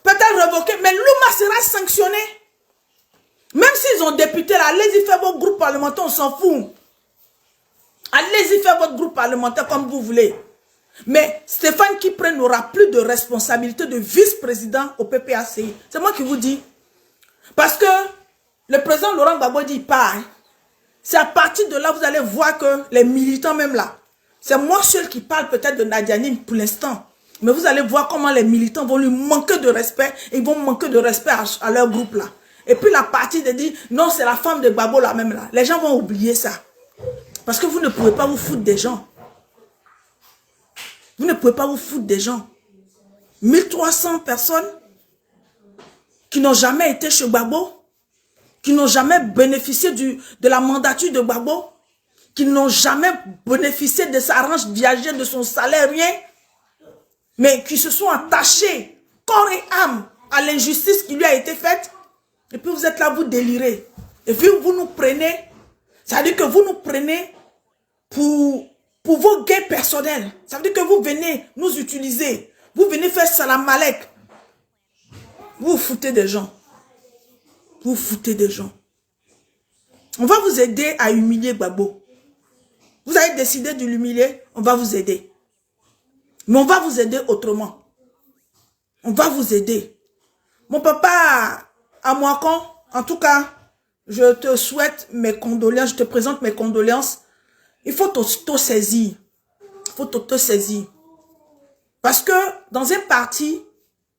peut-être révoqué, mais Louma sera sanctionné. Même s'ils ont député là, allez-y faire votre groupe parlementaire, on s'en fout. Allez-y faire votre groupe parlementaire comme vous voulez. Mais Stéphane Kipré n'aura plus de responsabilité de vice-président au PPACI. C'est moi qui vous dis. Parce que le président Laurent Gbagbo dit pas. Hein. C'est à partir de là, vous allez voir que les militants même là, c'est moi seul qui parle peut-être de Nadiani pour l'instant. Mais vous allez voir comment les militants vont lui manquer de respect. Ils vont manquer de respect à leur groupe là. Et puis la partie de dire, non, c'est la femme de Gbagbo là même là. Les gens vont oublier ça. Parce que vous ne pouvez pas vous foutre des gens. Vous ne pouvez pas vous foutre des gens. 1300 personnes qui n'ont jamais été chez Gbagbo, qui n'ont jamais bénéficié de la mandature de Gbagbo, qui n'ont jamais bénéficié de sa range viagère, de son salaire, rien. Mais qui se sont attachés corps et âme à l'injustice qui lui a été faite. Et puis vous êtes là, vous délirez. Et puis vous nous prenez, ça veut dire que vous nous prenez pour vos gains personnels. Ça veut dire que vous venez nous utiliser. Vous venez faire salam alek. Vous vous foutez des gens. Vous vous foutez des gens. On va vous aider à humilier Gbagbo. Vous avez décidé de l'humilier, on va vous aider. Mais on va vous aider autrement. On va vous aider. Mon papa, à Mouakon, en tout cas, je te souhaite mes condoléances, je te présente mes condoléances. Il faut t'auto-saisir. Il faut t'auto-saisir. Parce que dans un parti,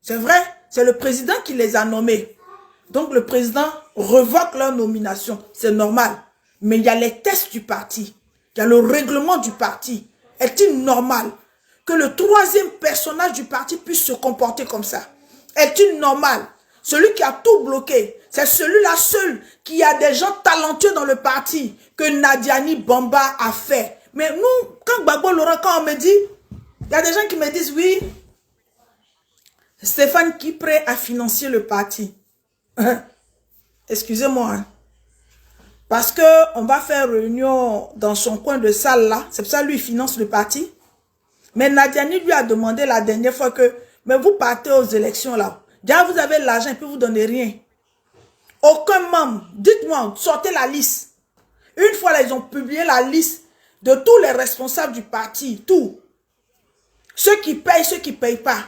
c'est vrai, c'est le président qui les a nommés. Donc le président revoque leur nomination. C'est normal. Mais il y a les tests du parti. Il y a le règlement du parti. Est-il normal que le troisième personnage du parti puisse se comporter comme ça? Est-il normal? Celui qui a tout bloqué, c'est celui-là seul qui a des gens talentueux dans le parti que Nadiani Bamba a fait. Mais nous, quand Gbagbo Laurent, quand on me dit, il y a des gens qui me disent, oui, Stéphane Kipré a financé le parti. Excusez-moi. Hein. Parce qu'on va faire réunion dans son coin de salle là. C'est pour ça lui il finance le parti. Mais Nadiani lui a demandé la dernière fois que, mais vous partez aux élections là. Déjà vous avez l'argent et puis vous ne donnez rien. Aucun membre. Dites-moi, sortez la liste. Une fois là, ils ont publié la liste de tous les responsables du parti. Tout. Ceux qui payent, ceux qui ne payent pas.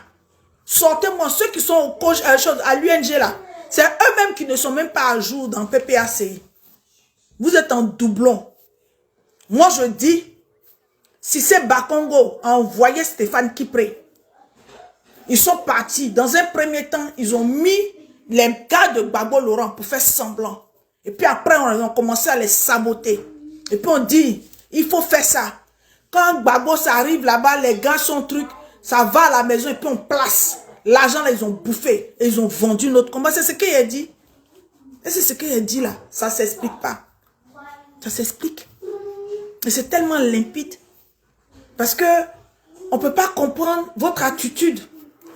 Sortez-moi ceux qui sont à l'UNG là. C'est eux-mêmes qui ne sont même pas à jour dans PPACI. Vous êtes en doublon. Moi, je dis, si c'est Bakongo a envoyé Stéphane Kipré, ils sont partis. Dans un premier temps, ils ont mis les gars de Gbagbo Laurent pour faire semblant. Et puis après, on a commencé à les saboter. Et puis on dit, il faut faire ça. Quand Gbagbo ça arrive là-bas, les gars sont trucs, ça va à la maison et puis on place. L'argent là, ils ont bouffé. Et ils ont vendu notre combat. C'est ce qu'il a dit. Et c'est ce qu'il a dit là. Ça ne s'explique pas. Ça s'explique. Et c'est tellement limpide. Parce que on ne peut pas comprendre votre attitude.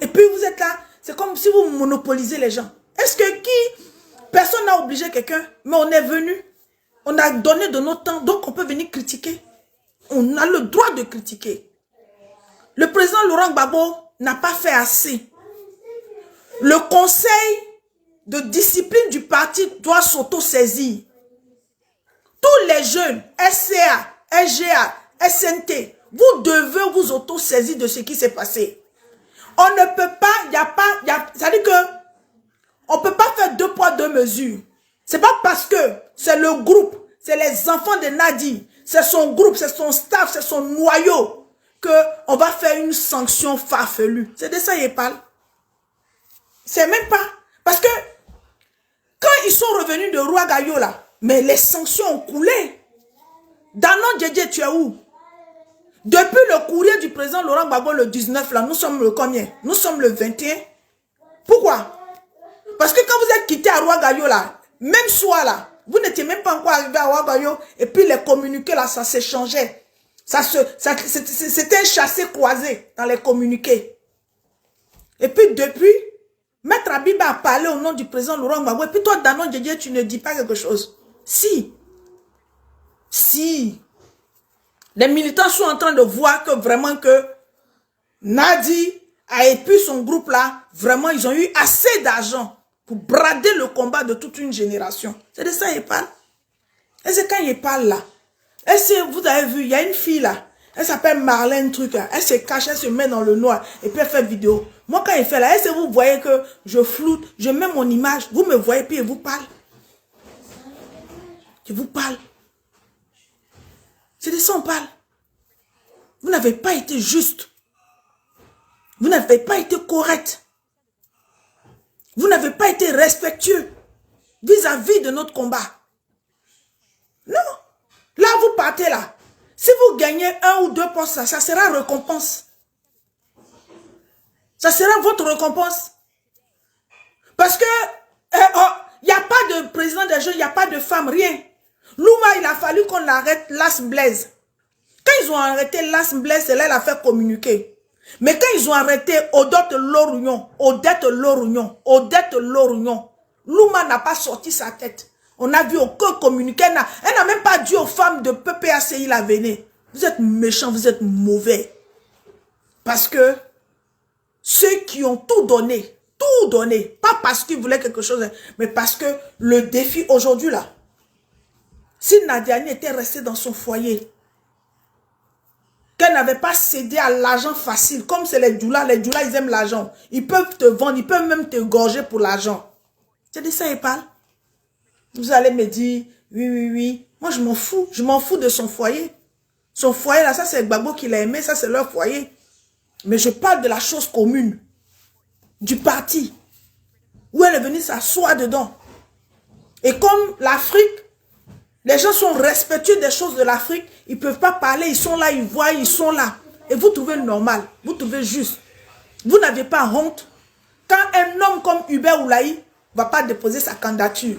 Et puis vous êtes là. C'est comme si vous monopolisez les gens. Est-ce que Personne n'a obligé quelqu'un, mais on est venu. On a donné de notre temps, donc on peut venir critiquer. On a le droit de critiquer. Le président Laurent Gbagbo n'a pas fait assez. Le conseil de discipline du parti doit s'auto-saisir. Tous les jeunes, SCA, SGA, SNT, vous devez vous auto-saisir de ce qui s'est passé. On ne peut pas, c'est-à-dire que on ne peut pas faire 2 poids 2 mesures. C'est pas parce que c'est le groupe, c'est les enfants de Nadi, c'est son groupe, c'est son staff, c'est son noyau, qu'on va faire une sanction farfelue. C'est de ça qu'il parle. C'est même pas. Parce que quand ils sont revenus de Rouagayo là, mais les sanctions ont coulé. Danon Djedje, tu es où? Depuis le courrier du président Laurent Gbagbo le 19 là, nous sommes le combien? Nous sommes le 21. Pourquoi? Parce que quand vous êtes quitté à Rouagayo là, même soir là, vous n'étiez même pas encore arrivé à Rouagayo et puis les communiqués là, ça s'échangeait. C'était un chassé-croisé dans les communiqués. Et puis depuis, Maître Habib a parlé au nom du président Laurent Gbagbo. Et puis toi, Danon Djedje, tu ne dis pas quelque chose. Si. Si. Les militants sont en train de voir que vraiment que Nadi et puis son groupe là, vraiment ils ont eu assez d'argent pour brader le combat de toute une génération. C'est de ça qu'il parle. Et c'est quand il parle là. Et si vous avez vu, il y a une fille là, elle s'appelle Marlène Truc là. Elle se cache, elle se met dans le noir et puis elle fait vidéo. Moi quand il fait là, est-ce que vous voyez que je floute, je mets mon image, vous me voyez puis je vous parle. Je vous parle. C'est de ça on parle. Vous n'avez pas été juste. Vous n'avez pas été correct. Vous n'avez pas été respectueux vis-à-vis de notre combat. Non. Là, vous partez là. Si vous gagnez 1 ou 2 postes, ça sera récompense. Ça sera votre récompense. Parce que il n'y a pas de président des jeunes, il n'y a pas de femme, rien. Louma, il a fallu qu'on arrête Las Blaise. Quand ils ont arrêté Las Blaise, c'est là qu'il a fait communiquer. Mais quand ils ont arrêté Odette Lorugnon, Louma n'a pas sorti sa tête. On n'a vu aucun communiqué. Elle n'a même pas dit aux femmes de PPACI la venir. Vous êtes méchants, vous êtes mauvais. Parce que ceux qui ont tout donné, pas parce qu'ils voulaient quelque chose, mais parce que le défi aujourd'hui là, si Nadiani était restée dans son foyer, qu'elle n'avait pas cédé à l'argent facile, comme c'est les Djoula ils aiment l'argent. Ils peuvent te vendre, ils peuvent même te gorger pour l'argent. C'est de ça ils parlent. Vous allez me dire, oui. Moi, je m'en fous de son foyer. Son foyer, là, ça, c'est Gbagbo qui l'a aimé, ça, c'est leur foyer. Mais je parle de la chose commune, du parti, où elle est venue s'asseoir dedans. Et comme l'Afrique, les gens sont respectueux des choses de l'Afrique, ils ne peuvent pas parler, ils sont là, ils voient, ils sont là. Et vous trouvez normal, vous trouvez juste. Vous n'avez pas honte. Quand un homme comme Hubert Oulaï ne va pas déposer sa candidature,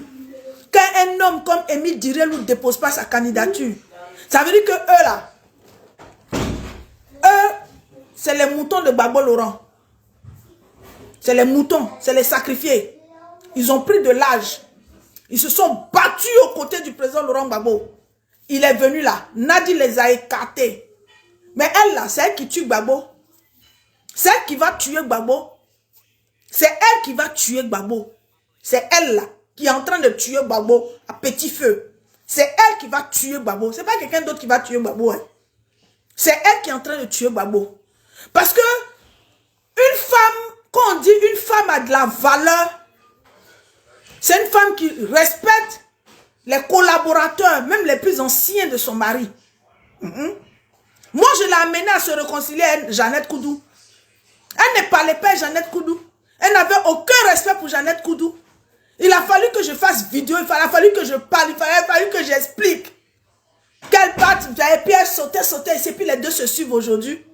quand un homme comme Émile Direl ne dépose pas sa candidature, ça veut dire que eux là, c'est les moutons de Gbagbo Laurent. C'est les moutons, c'est les sacrifiés. Ils ont pris de l'âge. Ils se sont battus aux côtés du président Laurent Gbagbo. Il est venu là. Nadi les a écartés. Mais elle là, c'est elle qui tue Gbagbo. C'est elle qui va tuer Gbagbo. C'est elle qui va tuer Gbagbo. C'est elle là qui est en train de tuer Gbagbo à petit feu. C'est elle qui va tuer Gbagbo. C'est pas quelqu'un d'autre qui va tuer Gbagbo. Hein. C'est elle qui est en train de tuer Gbagbo. Parce que une femme, quand on dit une femme a de la valeur, c'est une femme qui respecte les collaborateurs, même les plus anciens de son mari. Moi, je l'ai amenée à se réconcilier avec Jeannette Koudou. Elle ne parlait pas à Jeannette Koudou. Elle n'avait aucun respect pour Jeannette Koudou. Il a fallu que je fasse vidéo, il a fallu que je parle, il a fallu que j'explique. Qu'elle parte, et puis elle sautait, et puis les deux se suivent aujourd'hui.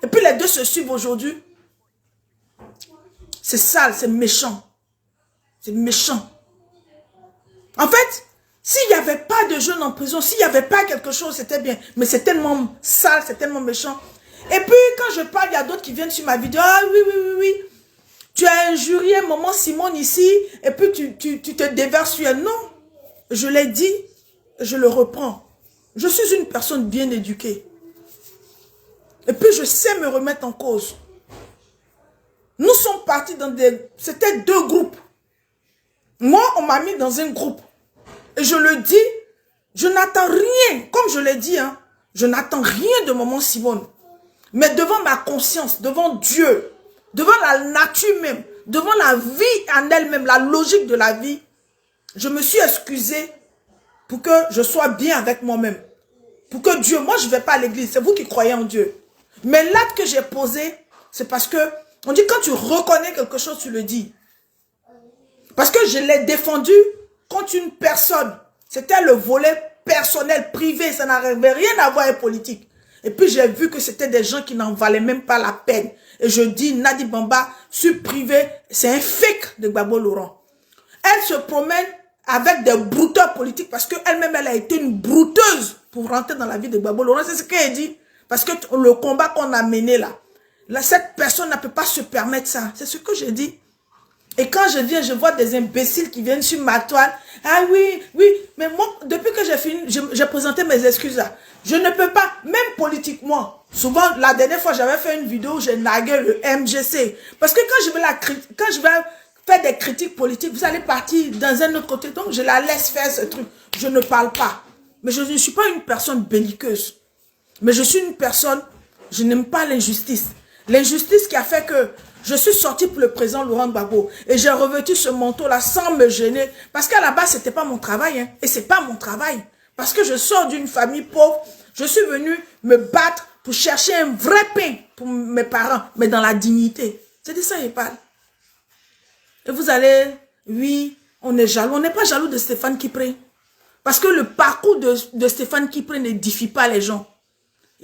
Et puis les deux se suivent aujourd'hui. C'est sale, c'est méchant. C'est méchant. En fait, s'il n'y avait pas de jeunes en prison, s'il n'y avait pas quelque chose, c'était bien. Mais c'est tellement sale, c'est tellement méchant. Et puis, quand je parle, il y a d'autres qui viennent sur ma vidéo. Ah oui. Tu as injurié maman Simone ici et puis tu te déverses sur elle. Non, je l'ai dit, je le reprends. Je suis une personne bien éduquée. Et puis je sais me remettre en cause. Nous sommes partis dans des... C'était 2 groupes. Moi, on m'a mis dans un groupe. Et je le dis, je n'attends rien. Comme je l'ai dit, hein, je n'attends rien de maman Simone. Mais devant ma conscience, devant Dieu, devant la nature même, devant la vie en elle-même, la logique de la vie, je me suis excusée pour que je sois bien avec moi-même. Pour que Dieu, moi je ne vais pas à l'église, c'est vous qui croyez en Dieu. Mais l'acte que j'ai posé, c'est parce que, on dit quand tu reconnais quelque chose, tu le dis. Parce que je l'ai défendu contre une personne. C'était le volet personnel, privé, ça n'avait rien à voir avec politique. Et puis j'ai vu que c'était des gens qui n'en valaient même pas la peine. Et je dis, Nadi Bamba, sur privé, c'est un fake de Gbagbo Laurent. Elle se promène avec des brouteurs politiques parce qu'elle-même, elle a été une brouteuse pour rentrer dans la vie de Gbagbo Laurent. C'est ce qu'elle dit. Parce que le combat qu'on a mené là, cette personne ne peut pas se permettre ça. C'est ce que j'ai dit. Et quand je viens, je vois des imbéciles qui viennent sur ma toile. Ah oui, oui, mais moi, depuis que j'ai fini, j'ai présenté mes excuses là. Je ne peux pas, même politiquement. Souvent, la dernière fois, j'avais fait une vidéo où j'ai nagué le MGC. Parce que quand je vais faire des critiques politiques, vous allez partir dans un autre côté. Donc, je la laisse faire ce truc. Je ne parle pas. Mais je ne suis pas une personne belliqueuse. Mais je suis une personne, je n'aime pas l'injustice. L'injustice qui a fait que je suis sortie pour le président Laurent Gbagbo. Et j'ai revêtu ce manteau-là sans me gêner. Parce qu'à la base, ce n'était pas mon travail. Hein, et ce n'est pas mon travail. Parce que je sors d'une famille pauvre. Je suis venue me battre pour chercher un vrai pain pour mes parents. Mais dans la dignité. C'est de ça qu'il parle. Et vous allez, oui, on est jaloux. On n'est pas jaloux de Stéphane Kipré. Parce que le parcours de Stéphane Kipré n'édifie pas les gens.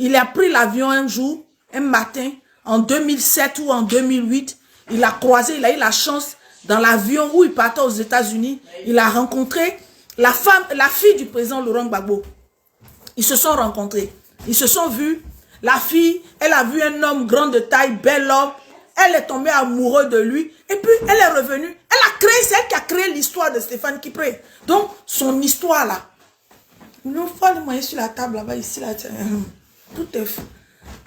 Il a pris l'avion un jour, un matin, en 2007 ou en 2008, il a croisé, il a eu la chance, dans l'avion où il partait aux États-Unis, il a rencontré la fille du président Laurent Gbagbo. Ils se sont rencontrés, ils se sont vus. La fille, elle a vu un homme grand de taille, bel homme, elle est tombée amoureuse de lui, et puis elle est revenue. C'est elle qui a créé l'histoire de Stéphane Kipré. Donc, son histoire là, il faut le moyen sur la table là-bas, ici, là, tout est fou.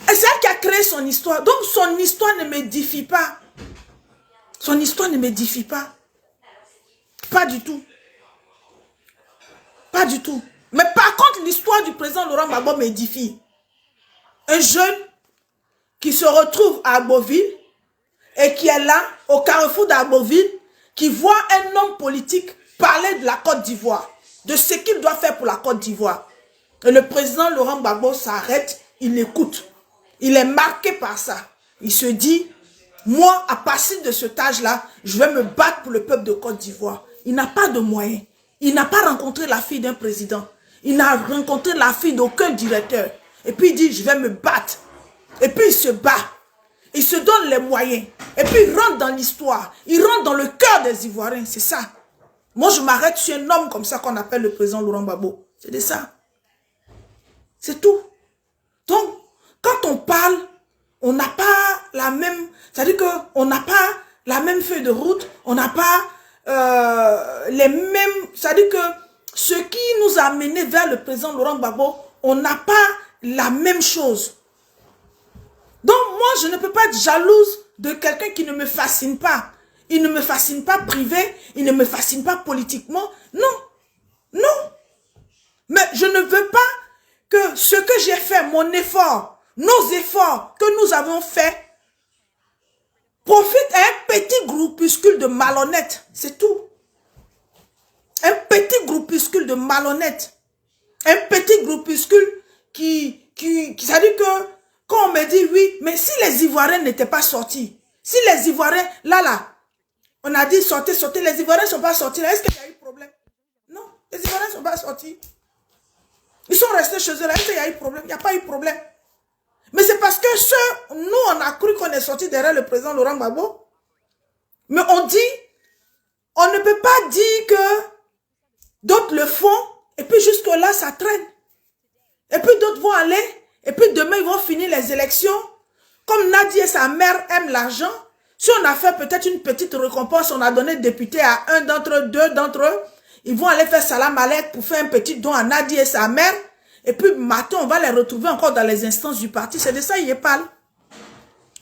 Et c'est elle qui a créé son histoire. Donc, son histoire ne m'édifie pas. Son histoire ne m'édifie pas. Pas du tout. Pas du tout. Mais par contre, l'histoire du président Laurent Gbagbo m'édifie. Un jeune qui se retrouve à Agboville et qui est là, au carrefour d'Agboville, qui voit un homme politique parler de la Côte d'Ivoire, de ce qu'il doit faire pour la Côte d'Ivoire. Et le président Laurent Gbagbo s'arrête, il écoute. Il est marqué par ça. Il se dit, moi, à partir de cet âge-là, je vais me battre pour le peuple de Côte d'Ivoire. Il n'a pas de moyens. Il n'a pas rencontré la fille d'un président. Il n'a rencontré la fille d'aucun directeur. Et puis il dit, je vais me battre. Et puis il se bat. Il se donne les moyens. Et puis il rentre dans l'histoire. Il rentre dans le cœur des Ivoiriens. C'est ça. Moi, je m'arrête sur un homme comme ça qu'on appelle le président Laurent Gbagbo. C'est de ça. C'est tout. Donc, quand on parle, on n'a pas la même... C'est-à-dire qu'on n'a pas la même feuille de route. On n'a pas les mêmes... C'est-à-dire que ce qui nous a menés vers le président Laurent Gbagbo, on n'a pas la même chose. Donc, moi, je ne peux pas être jalouse de quelqu'un qui ne me fascine pas. Il ne me fascine pas privé, il ne me fascine pas politiquement. Non, non. Mais je ne veux pas que ce que j'ai fait, mon effort, nos efforts que nous avons faits, profitent à un petit groupuscule de malhonnêtes. C'est tout. Un petit groupuscule de malhonnêtes. Un petit groupuscule ça dit que, quand on me dit oui, mais si les Ivoiriens n'étaient pas sortis, si les Ivoiriens, là, on a dit sortez, les Ivoiriens ne sont pas sortis, est-ce qu'il y a eu problème? Non, les Ivoiriens ne sont pas sortis. Ils sont restés chez eux, là, est-ce qu'il y a eu problème? Il n'y a pas eu problème. Mais c'est parce que nous, on a cru qu'on est sorti derrière le président Laurent Gbagbo. Mais on dit, on ne peut pas dire que d'autres le font, et puis jusque-là, ça traîne. Et puis d'autres vont aller, et puis demain, ils vont finir les élections. Comme Nadia et sa mère aiment l'argent, Si on a fait peut-être une petite récompense, on a donné député à un d'entre eux, deux d'entre eux, ils vont aller faire salam alek pour faire un petit don à Nadi et sa mère. Et puis, matin, on va les retrouver encore dans les instances du parti. C'est de ça qu'il parle.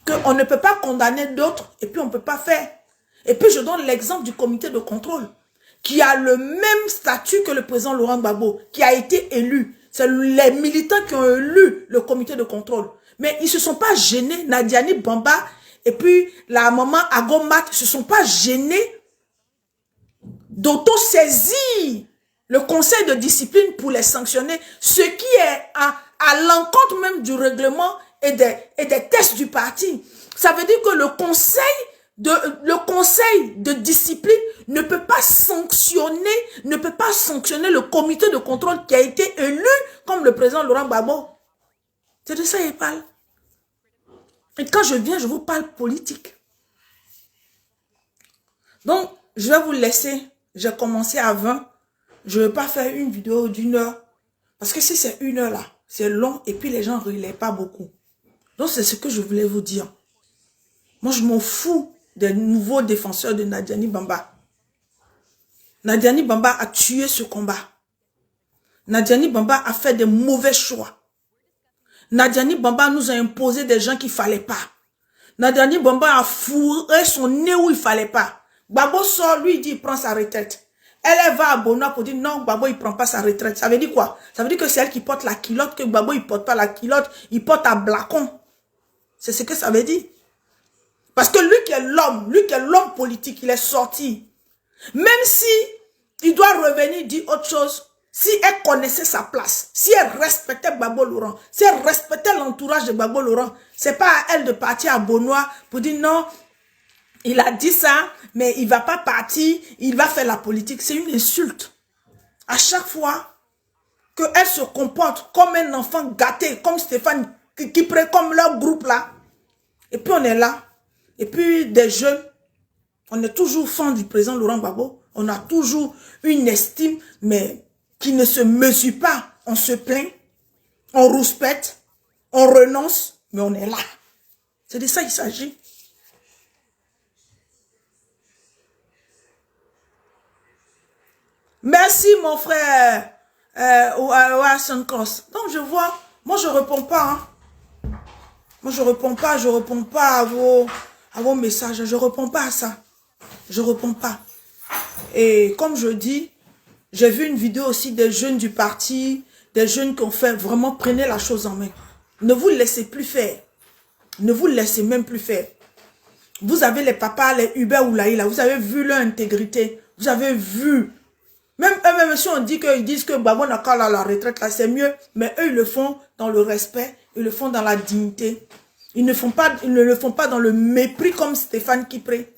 Qu'on ne peut pas condamner d'autres et puis on ne peut pas faire. Et puis, je donne l'exemple du comité de contrôle qui a le même statut que le président Laurent Gbagbo, qui a été élu. C'est les militants qui ont élu le comité de contrôle. Mais ils ne se sont pas gênés. Nadiani Bamba et puis la maman Agomat ne se sont pas gênés d'auto-saisir le conseil de discipline pour les sanctionner, ce qui est à l'encontre même du règlement et des tests du parti. Ça veut dire que le conseil de discipline ne peut pas sanctionner le comité de contrôle qui a été élu comme le président Laurent Gbagbo. C'est de ça qu'il parle. Et quand je viens, je vous parle politique. Donc, je vais vous laisser. J'ai commencé à 20. Je ne vais pas faire une vidéo d'1 heure. Parce que si c'est 1 heure là, c'est long et puis les gens ne relaient pas beaucoup. Donc, c'est ce que je voulais vous dire. Moi, je m'en fous des nouveaux défenseurs de Nadiani Bamba. Nadiani Bamba a tué ce combat. Nadiani Bamba a fait des mauvais choix. Nadiani Bamba nous a imposé des gens qu'il ne fallait pas. Nadiani Bamba a fourré son nez où il ne fallait pas. Gbagbo sort, lui, il dit, il prend sa retraite. Elle va à Bonoa pour dire, non, Gbagbo, il ne prend pas sa retraite. Ça veut dire quoi? Ça veut dire que c'est elle qui porte la culotte, que Gbagbo, il ne porte pas la culotte, il porte un blacon. C'est ce que ça veut dire. Parce que lui qui est l'homme politique, il est sorti. Même si il doit revenir dire autre chose, si elle connaissait sa place, si elle respectait Gbagbo Laurent, si elle respectait l'entourage de Gbagbo Laurent, c'est pas à elle de partir à Bonoa pour dire non, il a dit ça, mais il va pas partir, il va faire la politique. C'est une insulte. À chaque fois qu'elle se comporte comme un enfant gâté, comme Stéphane Kipré, comme leur groupe là, et puis on est là, et puis des jeunes, on est toujours fan du président Laurent Gbagbo, on a toujours une estime, mais qui ne se mesure pas. On se plaint, on rouspète, on renonce, mais on est là. C'est de ça qu'il s'agit. Merci mon frère Hassan Cross. Donc je vois, moi je réponds pas. Hein. Moi je réponds pas à vos messages. Je réponds pas à ça. Je réponds pas. Et comme je dis, j'ai vu une vidéo aussi des jeunes du parti, des jeunes qui ont fait vraiment, prenez la chose en main. Ne vous laissez plus faire. Ne vous laissez même plus faire. Vous avez les papas, les Hubert Oulaï, là, vous avez vu leur intégrité. Vous avez vu. Même eux-mêmes, si on dit qu'ils disent que Gbagbo n'a qu'à la retraite, là, c'est mieux. Mais eux, ils le font dans le respect. Ils le font dans la dignité. Ils ne le font pas dans le mépris comme Stéphane Kipré.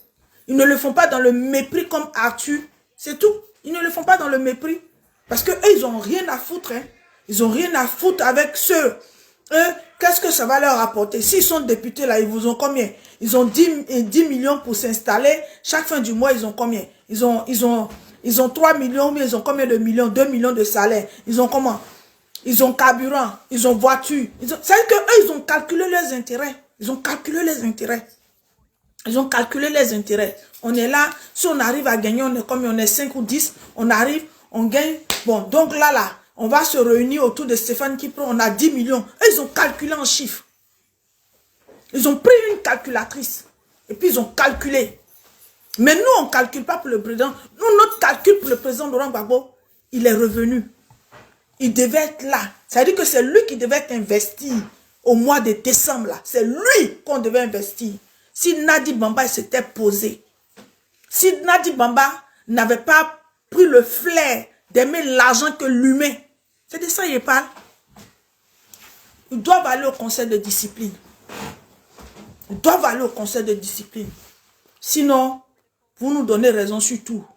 Ils ne le font pas dans le mépris comme Arthur. C'est tout. Ils ne le font pas dans le mépris. Parce que eux, ils n'ont rien à foutre. Hein. Ils n'ont rien à foutre avec ceux. Eux, qu'est-ce que ça va leur apporter? S'ils sont députés, là, ils vous ont combien? Ils ont 10 millions pour s'installer. Chaque fin du mois, ils ont combien? Ils ont 3 millions, mais ils ont combien de millions? 2 millions de salaire. Ils ont comment? Ils ont carburant. Ils ont voiture. C'est-à-dire qu'eux, ils ont calculé leurs intérêts. Ils ont calculé les intérêts. Ils ont calculé les intérêts. On est là, si on arrive à gagner, on est comme on est 5 ou 10, on arrive, on gagne. Bon, donc là, on va se réunir autour de Stéphane Kipré, on a 10 millions. Eux, ils ont calculé en chiffres. Ils ont pris une calculatrice. Et puis, ils ont calculé. Mais nous, on ne calcule pas pour le président. Nous, notre calcul pour le président Laurent Gbagbo, il est revenu. Il devait être là. Ça veut dire que c'est lui qui devait être investi au mois de décembre. Là. C'est lui qu'on devait investir. Si Nadi Bamba s'était posé, si Nadi Bamba n'avait pas pris le flair d'aimer l'argent que l'humain, c'est de ça qu'il parle. Ils doivent aller au conseil de discipline. Ils doivent aller au conseil de discipline. Sinon, vous nous donnez raison sur tout.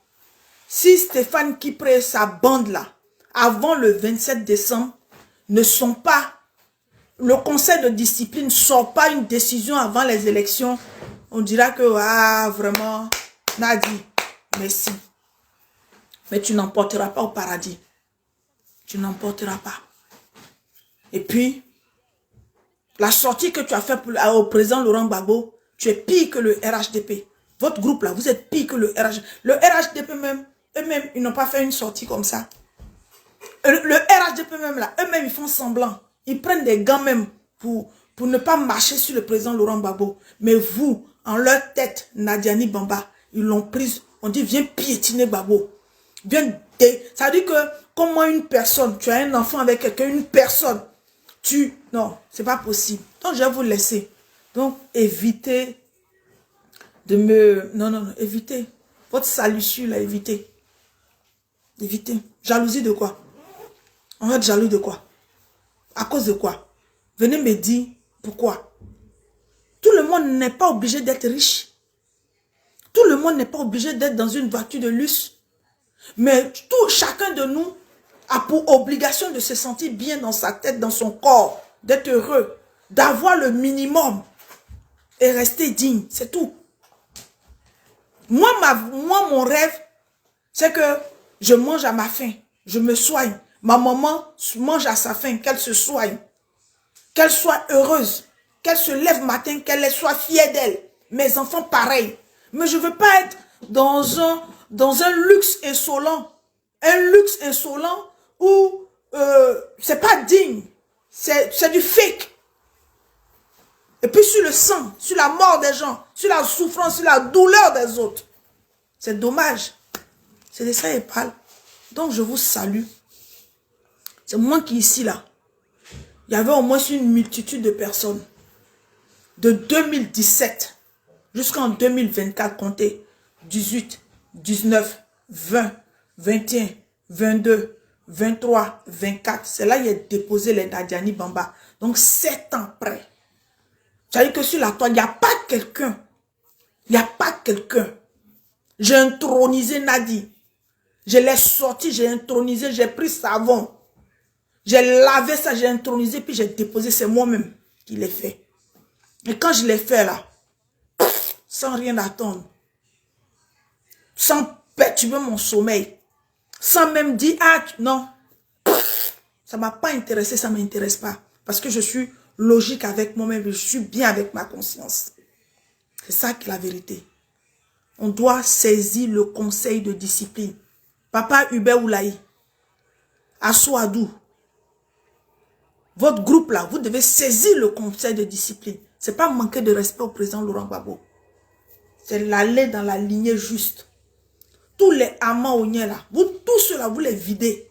Si Stéphane Kipré et sa bande là, avant le 27 décembre, ne sont pas, le conseil de discipline ne sort pas une décision avant les élections, on dira que, ah, vraiment, Nadi, merci. Mais tu n'emporteras pas au paradis. Tu n'emporteras pas. Et puis, la sortie que tu as faite au président Laurent Gbagbo, tu es pire que le RHDP. Votre groupe là, vous êtes pire que le RHDP. Le RHDP même, eux-mêmes, ils n'ont pas fait une sortie comme ça. Le RHDP même là, eux-mêmes, ils font semblant. Ils prennent des gants même pour ne pas marcher sur le président Laurent Gbagbo. Mais vous, en leur tête, Nadiani Bamba, ils l'ont prise. On dit, viens piétiner Gbagbo. Ça veut dire que, comme moi, une personne, tu as un enfant avec quelqu'un, une personne, non, c'est pas possible. Donc, je vais vous laisser. Donc, évitez de me... Non, évitez. Votre salissure, là, évitez. Évitez. Jalousie de quoi? On va être jaloux de quoi? À cause de quoi? Venez me dire pourquoi. Tout le monde n'est pas obligé d'être riche. Tout le monde n'est pas obligé d'être dans une voiture de luxe. Mais chacun de nous a pour obligation de se sentir bien dans sa tête, dans son corps, d'être heureux, d'avoir le minimum et rester digne. C'est tout. Moi, mon rêve, c'est que je mange à ma faim, je me soigne. Ma maman mange à sa faim, qu'elle se soigne, qu'elle soit heureuse, qu'elle se lève matin, qu'elle soit fière d'elle. Mes enfants, pareil. Mais je ne veux pas être dans un luxe insolent. Un luxe insolent où c'est pas digne. C'est du fake. Et puis sur le sang, sur la mort des gens, sur la souffrance, sur la douleur des autres. C'est dommage. C'est de ça qu'il parle. Donc je vous salue. C'est moi qui ici là. Il y avait au moins une multitude de personnes. De 2017 jusqu'en 2024, comptez. 18, 19, 20, 21, 22, 23, 24. C'est là qu'il a déposé les Nadiani Bamba. Donc 7 ans après. C'est-à-dire que sur la toile, il n'y a pas quelqu'un. Il n'y a pas quelqu'un. J'ai intronisé Nadi. Je l'ai sorti, j'ai intronisé, j'ai pris savon. J'ai lavé ça, j'ai intronisé, puis j'ai déposé. C'est moi-même qui l'ai fait. Et quand je l'ai fait là, sans rien attendre, sans perturber mon sommeil, sans même dire, ah non, ça ne m'a pas intéressé, ça ne m'intéresse pas. Parce que je suis logique avec moi-même, je suis bien avec ma conscience. C'est ça qui est la vérité. On doit saisir le conseil de discipline. Papa Hubert Oulaï, Assouadou, votre groupe là, vous devez saisir le conseil de discipline. Ce n'est pas manquer de respect au président Laurent Gbagbo. C'est l'aller dans la lignée juste. Tous les Amaoniens là, vous tous ceux-là, vous les videz.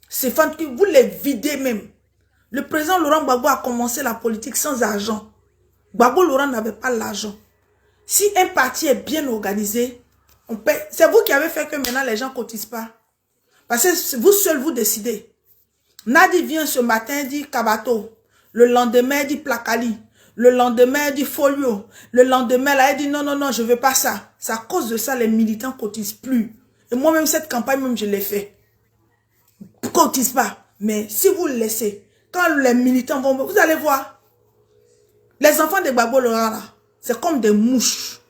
C'est fantastique, vous les videz même. Le président Laurent Gbagbo a commencé la politique sans argent. Gbagbo Laurent n'avait pas l'argent. Si un parti est bien organisé, on paie. C'est vous qui avez fait que maintenant les gens ne cotisent pas. Parce que vous seul vous décidez. Nadi vient ce matin, dit Kabato. Le lendemain, dit Plakali. Le lendemain, dit Folio. Le lendemain, là, il dit non, je ne veux pas ça. C'est à cause de ça, les militants ne cotisent plus. Et moi-même, cette campagne, même, je l'ai fait. Ils ne cotisent pas. Mais si vous le laissez, quand les militants vont, vous allez voir. Les enfants de Gbagbo Laurent, là, c'est comme des mouches.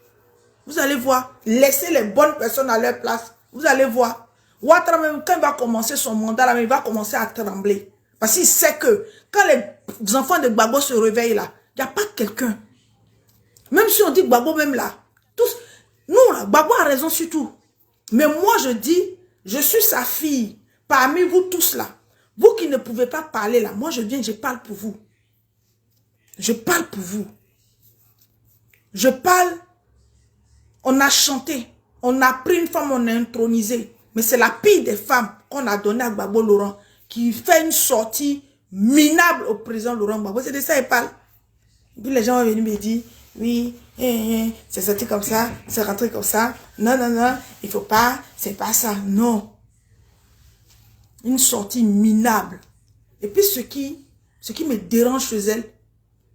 Vous allez voir. Laissez les bonnes personnes à leur place. Vous allez voir. Ouattara, même quand il va commencer son mandat, là, il va commencer à trembler. Parce qu'il sait que quand les enfants de Gbagbo se réveillent là, il n'y a pas quelqu'un. Même si on dit Gbagbo même là, tous, nous là, Gbagbo a raison sur tout. Mais moi je dis, je suis sa fille. Parmi vous tous là, vous qui ne pouvez pas parler là, moi je viens, je parle pour vous. Je parle pour vous. Je parle, on a chanté, on a pris une femme, on a intronisé. Mais c'est la pire des femmes qu'on a donnée à Gbagbo Laurent qui fait une sortie minable au président Laurent Gbagbo. C'est de ça qu'il parle. Puis les gens vont venir me dire, oui, c'est sorti comme ça, c'est rentré comme ça. Non, il ne faut pas, c'est pas ça. Non. Une sortie minable. Et puis ce qui me dérange chez elle,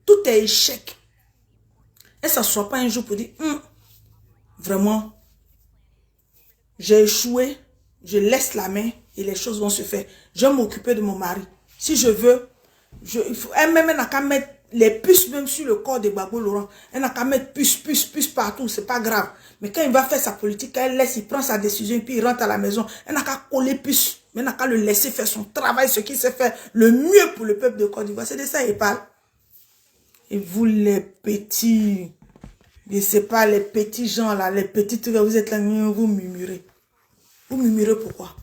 tout est échec. Elle ne s'assoit pas un jour pour dire, vraiment, j'ai échoué, je laisse la main et les choses vont se faire. Je vais m'occuper de mon mari. Si je veux, elle-même n'a qu'à mettre les puces même sur le corps de Gbagbo Laurent. Elle n'a qu'à mettre puces partout, c'est pas grave. Mais quand il va faire sa politique, elle laisse, il prend sa décision et puis il rentre à la maison. Elle n'a qu'à coller puces. Mais elle n'a qu'à le laisser faire son travail, ce qui sait faire le mieux pour le peuple de Côte d'Ivoire. C'est de ça qu'il parle. Et vous les petits, Je ne sais pas, les petits gens là, les petites, vous êtes là, vous murmurez. Vous murmurez pourquoi?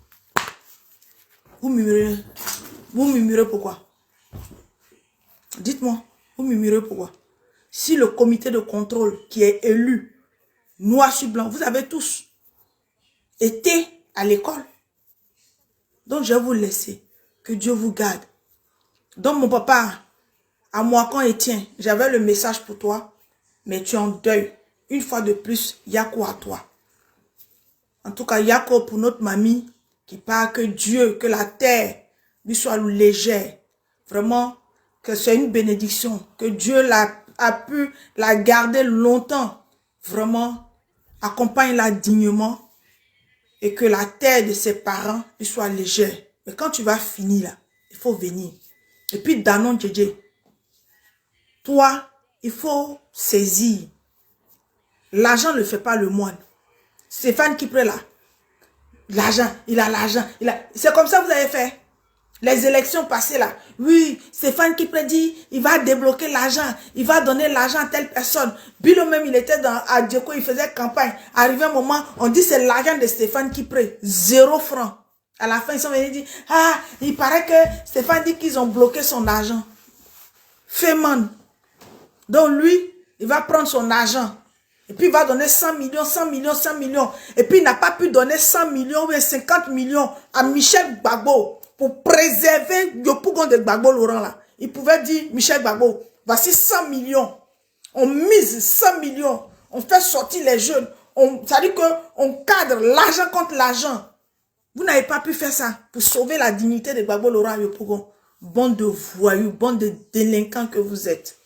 Vous murmurez pourquoi? Dites-moi, vous murmurez pourquoi? Si le comité de contrôle qui est élu, noir sur blanc, vous avez tous été à l'école. Donc je vais vous laisser. Que Dieu vous garde. Donc mon papa, à moi quand Étienne, j'avais le message pour toi, mais tu es en deuil. Une fois de plus, Yako à toi. En tout cas, Yako pour notre mamie qui parle que Dieu, que la terre lui soit légère. Vraiment, que c'est une bénédiction. Que Dieu a pu la garder longtemps. Vraiment, accompagne-la dignement. Et que la terre de ses parents lui soit légère. Mais quand tu vas finir là, il faut venir. Et puis Danon Djedje, toi, il faut saisir. L'argent ne fait pas le moine. Stéphane qui prend là. L'argent, il a l'argent. C'est comme ça que vous avez fait. Les élections passées là. Oui, Stéphane qui prédit, il va débloquer l'argent. Il va donner l'argent à telle personne. Bilo même, il était à Djeko, il faisait campagne. Arrivé un moment, on dit c'est l'argent de Stéphane qui prête. 0 francs. À la fin, ils sont venus dire, ah, il paraît que Stéphane dit qu'ils ont bloqué son argent. Féman. Donc lui, il va prendre son argent. Et puis il va donner 100 millions, 100 millions, 100 millions. Et puis il n'a pas pu donner 100 millions ou 50 millions à Michel Gbagbo pour préserver le pougon de Gbagbo Laurent là. Il pouvait dire, Michel Gbagbo, voici 100 millions. On mise 100 millions. On fait sortir les jeunes. Ça dit qu'on cadre l'argent contre l'argent. Vous n'avez pas pu faire ça pour sauver la dignité de Gbagbo Laurent Yopougon. Bande de voyous, bande de délinquants que vous êtes.